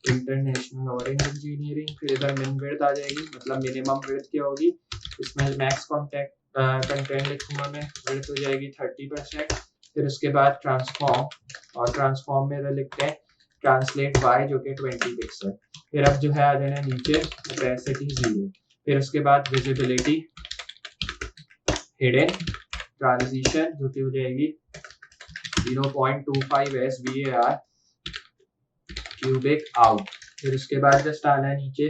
इंटरनेशनल ऑरेंज इंजीनियरिंग। फिर इधर मिन विड्थ आ जाएगी, मतलब मिनिमम विड्थ क्या होगी, इसमें मैक्स कॉन्टेक्ट कंटेंट लिखूंगा मैं, विड्थ हो जाएगी 30%। फिर उसके बाद ट्रांसफॉर्म, और ट्रांसफॉर्म में इधर लिखते हैं ट्रांसलेट वाई जो कि 20 पिक्सल। फिर अब जो है आ जाना नीचे ओपेसिटी 0। फिर उसके बाद विजिबिलिटी हिडन ट्रांजिशन जो कि हो जाएगी 0.25 SVAR क्यूबिक आउट। फिर उसके बाद जस्ट आना है नीचे,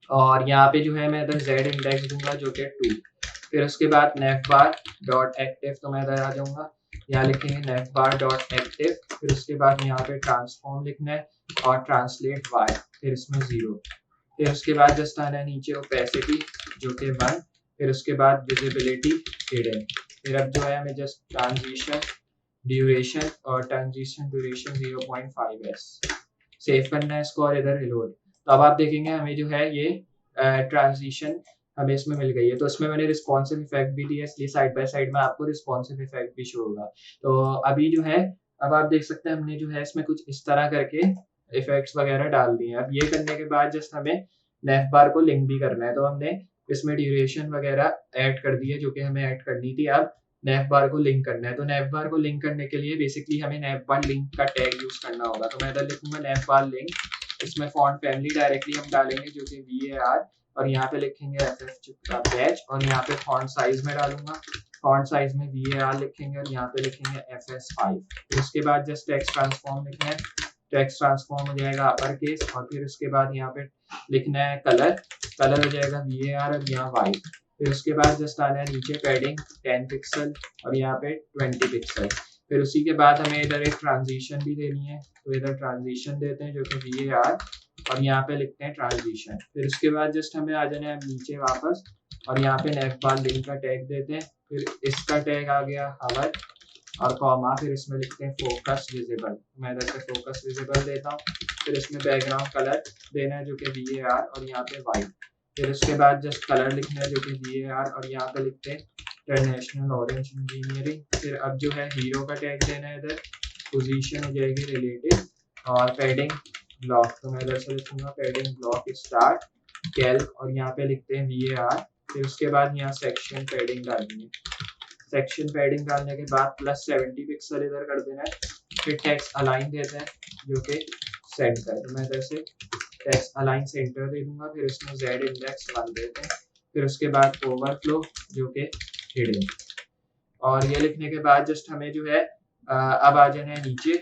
और यहाँ पे जो है मैं इधर Z इंडेक्स दूंगा जो कि 2। फिर उसके बाद navbar डॉट एक्टिव, तो मैं इधर आ जाऊंगा, यहाँ लिखेंगे navbar डॉट एक्टिव। फिर उसके बाद यहाँ पे ट्रांसफॉर्म लिखना है और ट्रांसलेट y, फिर इसमें 0। फिर उसके बाद जस्ट आना है नीचे ओपेसिटी जो कि 1। फिर उसके बाद विजिबिलिटी हिडन। फिर अब जो है हमें जस्ट ट्रांजिशन ड्यूरेशन और ट्रांजिशन ड्यूरेशन 0.5s सेव करना है इसको, और इधर रिलोड। तो अब आप देखेंगे हमें जो है ये ट्रांजिशन हमें इसमें मिल गई है। तो इसमें मैंने रिस्पॉन्सिव इफेक्ट भी दिया, इसलिए साइड बाय साइड में आपको रिस्पॉन्सिव इफेक्ट भी शो होगा। तो अभी जो है अब आप देख सकते हैं हमने जो है इसमें कुछ इस तरह करके इफेक्ट्स वगैरह डाल दिए हैं। अब ये करने के बाद जस्ट हमें नेफ बार को लिंक भी करना है, तो हमने इसमें ड्यूरेशन वगैरह ऐड कर दी है जो कि हमें ऐड करनी थी। अब नेफ बार को लिंक करना है, तो नेफ बार को लिंक करने के लिए बेसिकली हमें नेफ बार लिंक का टैग यूज करना होगा। तो मैं इधर लिखूंगा नेफ बार लिंक, इसमें फॉन्ट फैमिली डायरेक्टली हम डालेंगे जो कि VAR, और यहाँ पे लिखेंगे FF का बैच, और यहाँ पे फॉन्ट साइज में डालूंगा, फॉन्ट साइज में VAR लिखेंगे और यहाँ पे लिखेंगे FS5। फिर उसके बाद जस्ट टेक्स्ट ट्रांसफॉर्म लिखना है, टेक्स्ट ट्रांसफॉर्म हो जाएगा अपर केस, और फिर उसके बाद यहाँ पे लिखना है कलर, कलर हो जाएगा VAR और यहाँ वाइट। फिर उसके बाद जस्ट आना है नीचे पैडिंग 10 पिक्सल और यहाँ पे 20 पिक्सल। फिर उसी के बाद हमें इधर एक ट्रांजिशन भी देनी है, तो इधर ट्रांजिशन देते हैं जो कि VAR, और यहाँ पे लिखते हैं ट्रांजिशन। फिर उसके बाद जस्ट हमें आ जाना है नीचे वापस, और यहाँ पे नेफ बार लिंक का टैग देते हैं। फिर इसका टैग आ गया हवर और कॉमा, फिर इसमें लिखते हैं फोकस विजिबल, मैं इधर से फोकस विजिबल देता हूँ। फिर इसमें बैकग्राउंड कलर देना है जो कि VAR और यहाँ पे वाइट। फिर उसके बाद जस्ट कलर लिखना है जो कि VAR और यहाँ पे लिखते हैं इंटरनेशनल ऑरेंज इंजीनियरिंग। फिर अब जो है हीरो का टैग देना है, इधर पोजीशन हो जाएगी रिलेटिव, और पैडिंग ब्लॉक, तो मैं इधर से लिखूंगा पैडिंग ब्लॉक स्टार्ट कैल्क, और यहाँ पे लिखते हैं VAR। फिर उसके बाद यहाँ सेक्शन पैडिंग डालनी है, सेक्शन पैडिंग डालने के बाद +70 पिक्सल इधर कर देना है। फिर टेक्स्ट अलाइन देते हैं जो कि सेंटर, तो मैं इधर से टेक्स्ट अलाइन सेंटर दे दूंगा। फिर इसमें Z इंडेक्स 1 देते हैं। फिर उसके बाद ओवरफ्लो जो कि हिडन, और ये लिखने के बाद जस्ट हमें जो है अब आ जाना है नीचे,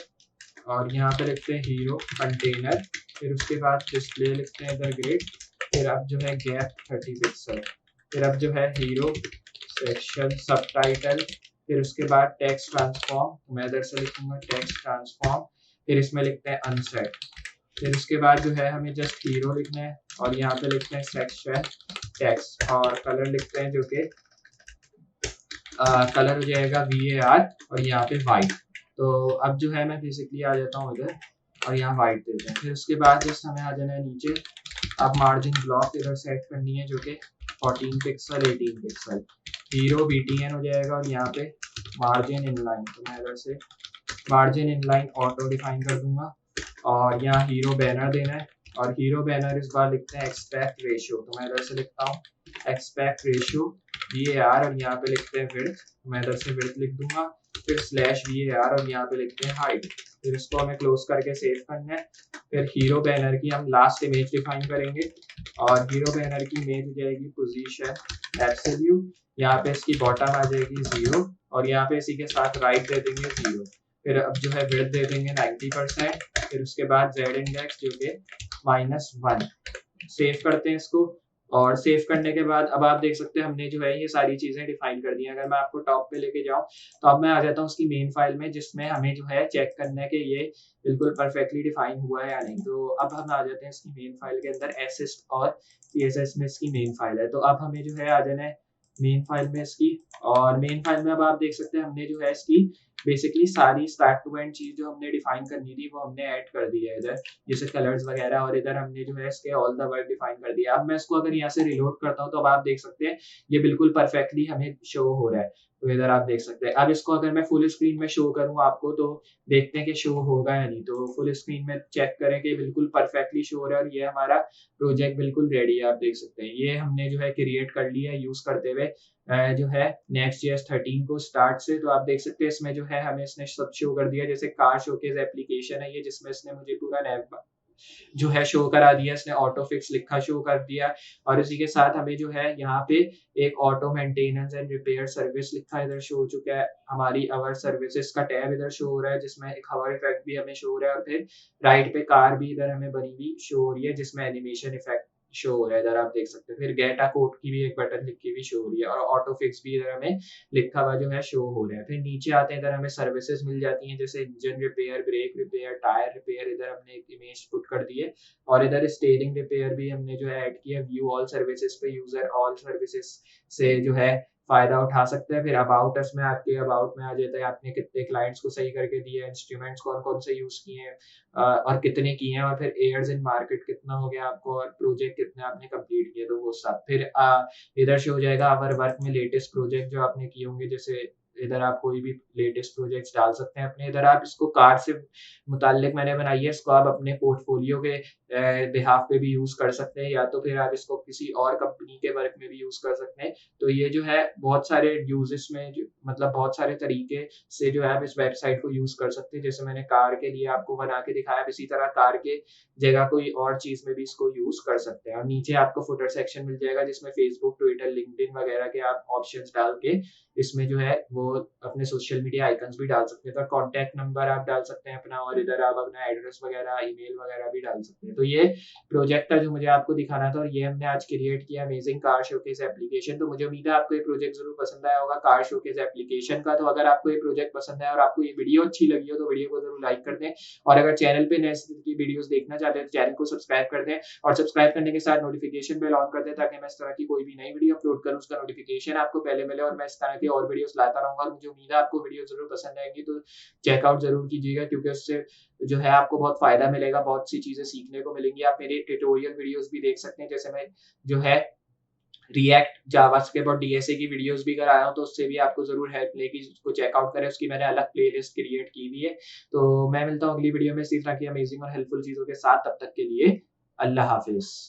और यहाँ पे लिखते हैं हीरो कंटेनर। फिर उसके बाद डिस्प्ले लिखते हैं इधर ग्रेड। फिर अब जो है गैप 30 पिक्सल। फिर अब जो है हीरो सेक्शन सबटाइटल। फिर उसके बाद टेक्स्ट ट्रांसफॉर्म, मैं इधर से लिखूंगा टेक्स्ट ट्रांसफॉर्म। फिर इसमें लिखते हैं अनसेट। फिर उसके बाद जो है हमें जस्ट हीरो लिखना है, और यहाँ पे लिखते हैं सेक्शन टेक्स्ट, और कलर लिखते हैं जो कि कलर हो जाएगा VAR और यहाँ पे वाइट। तो अब जो है मैं बेसिकली आ जाता हूँ इधर, और यहाँ वाइट देते हैं। फिर उसके बाद जस्ट हमें आ जाना है नीचे, अब मार्जिन ब्लॉक इधर सेट करनी है जो कि 14 पिक्सल 18 पिक्सल। हीरो BTN हो जाएगा, और यहाँ पे मार्जिन इनलाइन, तो मैं इधर से मार्जिन इनलाइन ऑटो डिफाइन कर दूंगा, और यहाँ हीरो बैनर देना है, और हीरो बैनर इस बार लिखते हैं एक्सपेक्ट रेशियो, तो मैं इधर से लिखता हूँ एक्सपेक्ट रेशियो VAR, और यहाँ पे लिखते हैं विड्थ, मैं इधर से विड्थ लिख दूंगा। फिर /VAR और यहाँ पे लिखते हैं हाइट। फिर इसको हमें क्लोज करके सेव करना है। फिर हीरो बैनर की हम लास्ट इमेज डिफाइन करेंगे, और हीरो बैनर की इमेज हो जाएगी पोजीशन एब्सोल्यूट, यहाँ पे इसकी बॉटम आ जाएगी 0, और यहाँ पे इसी के साथ राइट दे देंगे 0। फिर अब जो है विड्थ दे देंगे 90%। फिर उसके बाद Z इंडेक्स जो कि -1। सेव करते हैं इसको, और सेव करने के बाद अब आप देख सकते हैं हमने जो है ये सारी चीजें डिफाइन कर दी हैं। अगर मैं आपको टॉप पे लेके जाऊं तो अब मैं आ जाता हूं उसकी मेन फाइल में, जिसमें हमें जो है चेक करना है कि ये बिल्कुल परफेक्टली डिफाइन हुआ है या नहीं। तो अब हम आ जाते हैं इसकी मेन फाइल के अंदर, एसिस्ट और CSS में इसकी मेन फाइल है। तो अब हमें जो है आ जाना है मेन फाइल में इसकी, और मेन फाइल में अब आप देख सकते हैं हमने जो है इसकी बेसिकली सारी स्टार्ट टू एंड चीज जो हमने डिफाइन करनी थी वो हमने ऐड कर दी है इधर, जैसे कलर्स वगैरह, और इधर हमने जो है इसके ऑल द वर्ड डिफाइन कर दिया। अब मैं इसको अगर यहाँ से रिलोड करता हूँ तो अब आप देख सकते हैं ये बिल्कुल परफेक्टली हमें शो हो रहा है। तो इधर आप देख सकते हैं। अब इसको अगर मैं फुल स्क्रीन में शो करूँ आपको तो देखते हैं कि शो होगा या नहीं। तो फुल स्क्रीन में चेक करें कि बिल्कुल परफेक्टली शो हो रहा है, और ये हमारा प्रोजेक्ट बिल्कुल रेडी है। आप देख सकते हैं ये हमने जो है क्रिएट कर लिया है यूज करते हुए जो है Next.js 13 को स्टार्ट से। तो आप देख सकते हैं इसमें जो है हमें इसने सब शो कर दिया, जैसे कार शोकेस एप्लीकेशन है ये, जिसमें इसने मुझे पूरा नैव जो है शो करा दिया, इसने ऑटो फिक्स लिखा शो कर दिया, और इसी के साथ हमें जो है यहाँ पे एक auto maintenance and repair service लिखा इधर शो हो चुका है। हमारी अवर सर्विसेज का टैब इधर शो हो रहा है, जिसमें एक हवर इफेक्ट भी हमें शो हो रहा है, और फिर राइट पे कार भी इधर हमें बनी हुई शो हो रही है, जिसमें एनिमेशन इफेक्ट शो हो रहा है इधर आप देख सकते हैं। फिर गेट अ कोड की भी एक बटन लिखी हुई शो हो रही है, और ऑटो फिक्स भी इधर हमें लिखा हुआ जो है शो हो रहा है। फिर नीचे आते हैं, इधर हमें सर्विसेज मिल जाती हैं, जैसे engine repair, brake repair, tyre repair, इधर हमने एक इमेज पुट कर दी है, और इधर स्टीयरिंग रिपेयर भी हमने जो है ऐड किया। व्यू ऑल सर्विसेज पे यूजर ऑल सर्विसेज से जो है फायदा उठा सकते हैं। फिर अबाउट अस में आपके अबाउट में आ जाता है आपने कितने क्लाइंट्स को सही करके दिए, इंस्ट्रूमेंट्स कौन कौन से यूज किए हैं और कितने किए हैं, और फिर एयर्स इन मार्केट कितना हो गया आपको, और प्रोजेक्ट कितने आपने कंप्लीट किए, तो वो सब। फिर इधर शो हो जाएगा अवर वर्क में लेटेस्ट प्रोजेक्ट जो आपने किए होंगे, जैसे इधर आप कोई भी लेटेस्ट प्रोजेक्ट्स डाल सकते हैं अपने। इधर आप इसको कार से मुताल्लिक मैंने बनाई है, इसको आप अपने पोर्टफोलियो के बिहाफ पे भी यूज कर सकते हैं, या तो फिर आप इसको किसी और कंपनी के वर्क में भी यूज कर सकते हैं। तो ये जो है बहुत सारे यूजेस में मतलब बहुत सारे तरीके से जो है आप इस वेबसाइट को यूज कर सकते हैं। जैसे मैंने कार के लिए आपको बना के दिखाया, इसी तरह कार के जगह कोई और चीज में भी इसको यूज कर सकते हैं। और नीचे आपको फुटर सेक्शन मिल जाएगा, जिसमें फेसबुक, ट्विटर, लिंक्डइन वगैरह के आप ऑप्शंस डाल के इसमें जो है वो अपने सोशल मीडिया आइकन्स भी डाल सकते हैं। तो कॉन्टैक्ट नंबर आप डाल सकते हैं अपना, और इधर आप अपना एड्रेस वगैरह, ईमेल वगैरह भी डाल सकते हैं। तो ये प्रोजेक्ट था जो मुझे आपको दिखाना था, और ये हमने आज क्रिएट किया अमेजिंग कार शोकेस एप्लीकेशन। तो मुझे उम्मीद है आपको ये प्रोजेक्ट जरूर पसंद आया होगा कार शोकेस एप्लीकेशन का। तो अगर आपको ये प्रोजेक्ट पसंद आया और आपको ये वीडियो अच्छी लगी हो तो वीडियो को जरूर लाइक कर दें, और अगर चैनल पे नए की वीडियोस देखना चाहते हैं तो चैनल को सब्सक्राइब कर दें, और सब्सक्राइब करने के साथ नोटिफिकेशन बेल ऑन कर दें, ताकि मैं इस तरह की कोई भी नई वीडियो अपलोड करूं उसका नोटिफिकेशन आपको पहले मिले, और मैं इस तरह की और वीडियोस लाता रहूंगा। और मुझे उम्मीद है आपको वीडियो जरूर पसंद आएगी, तो चेकआउट जरूर कीजिएगा, क्योंकि उससे जो है आपको बहुत फायदा मिलेगा, बहुत सी चीजें सीखने को मिलेंगी। आप मेरे ट्यूटोरियल वीडियोस भी देख सकते हैं, जैसे मैं जो है रिएक्ट, जावास्क्रिप्ट और डीएसए की वीडियोस भी कराया हूं, तो उससे भी आपको जरूर हेल्प मिलेगी। उसको चेकआउट करें, उसकी मैंने अलग प्लेलिस्ट क्रिएट की हुई है। तो मैं मिलता हूं अगली वीडियो में इसी तरह की अमेजिंग और हेल्पफुल चीजों के साथ। तब तक के लिए अल्लाह हाफिज।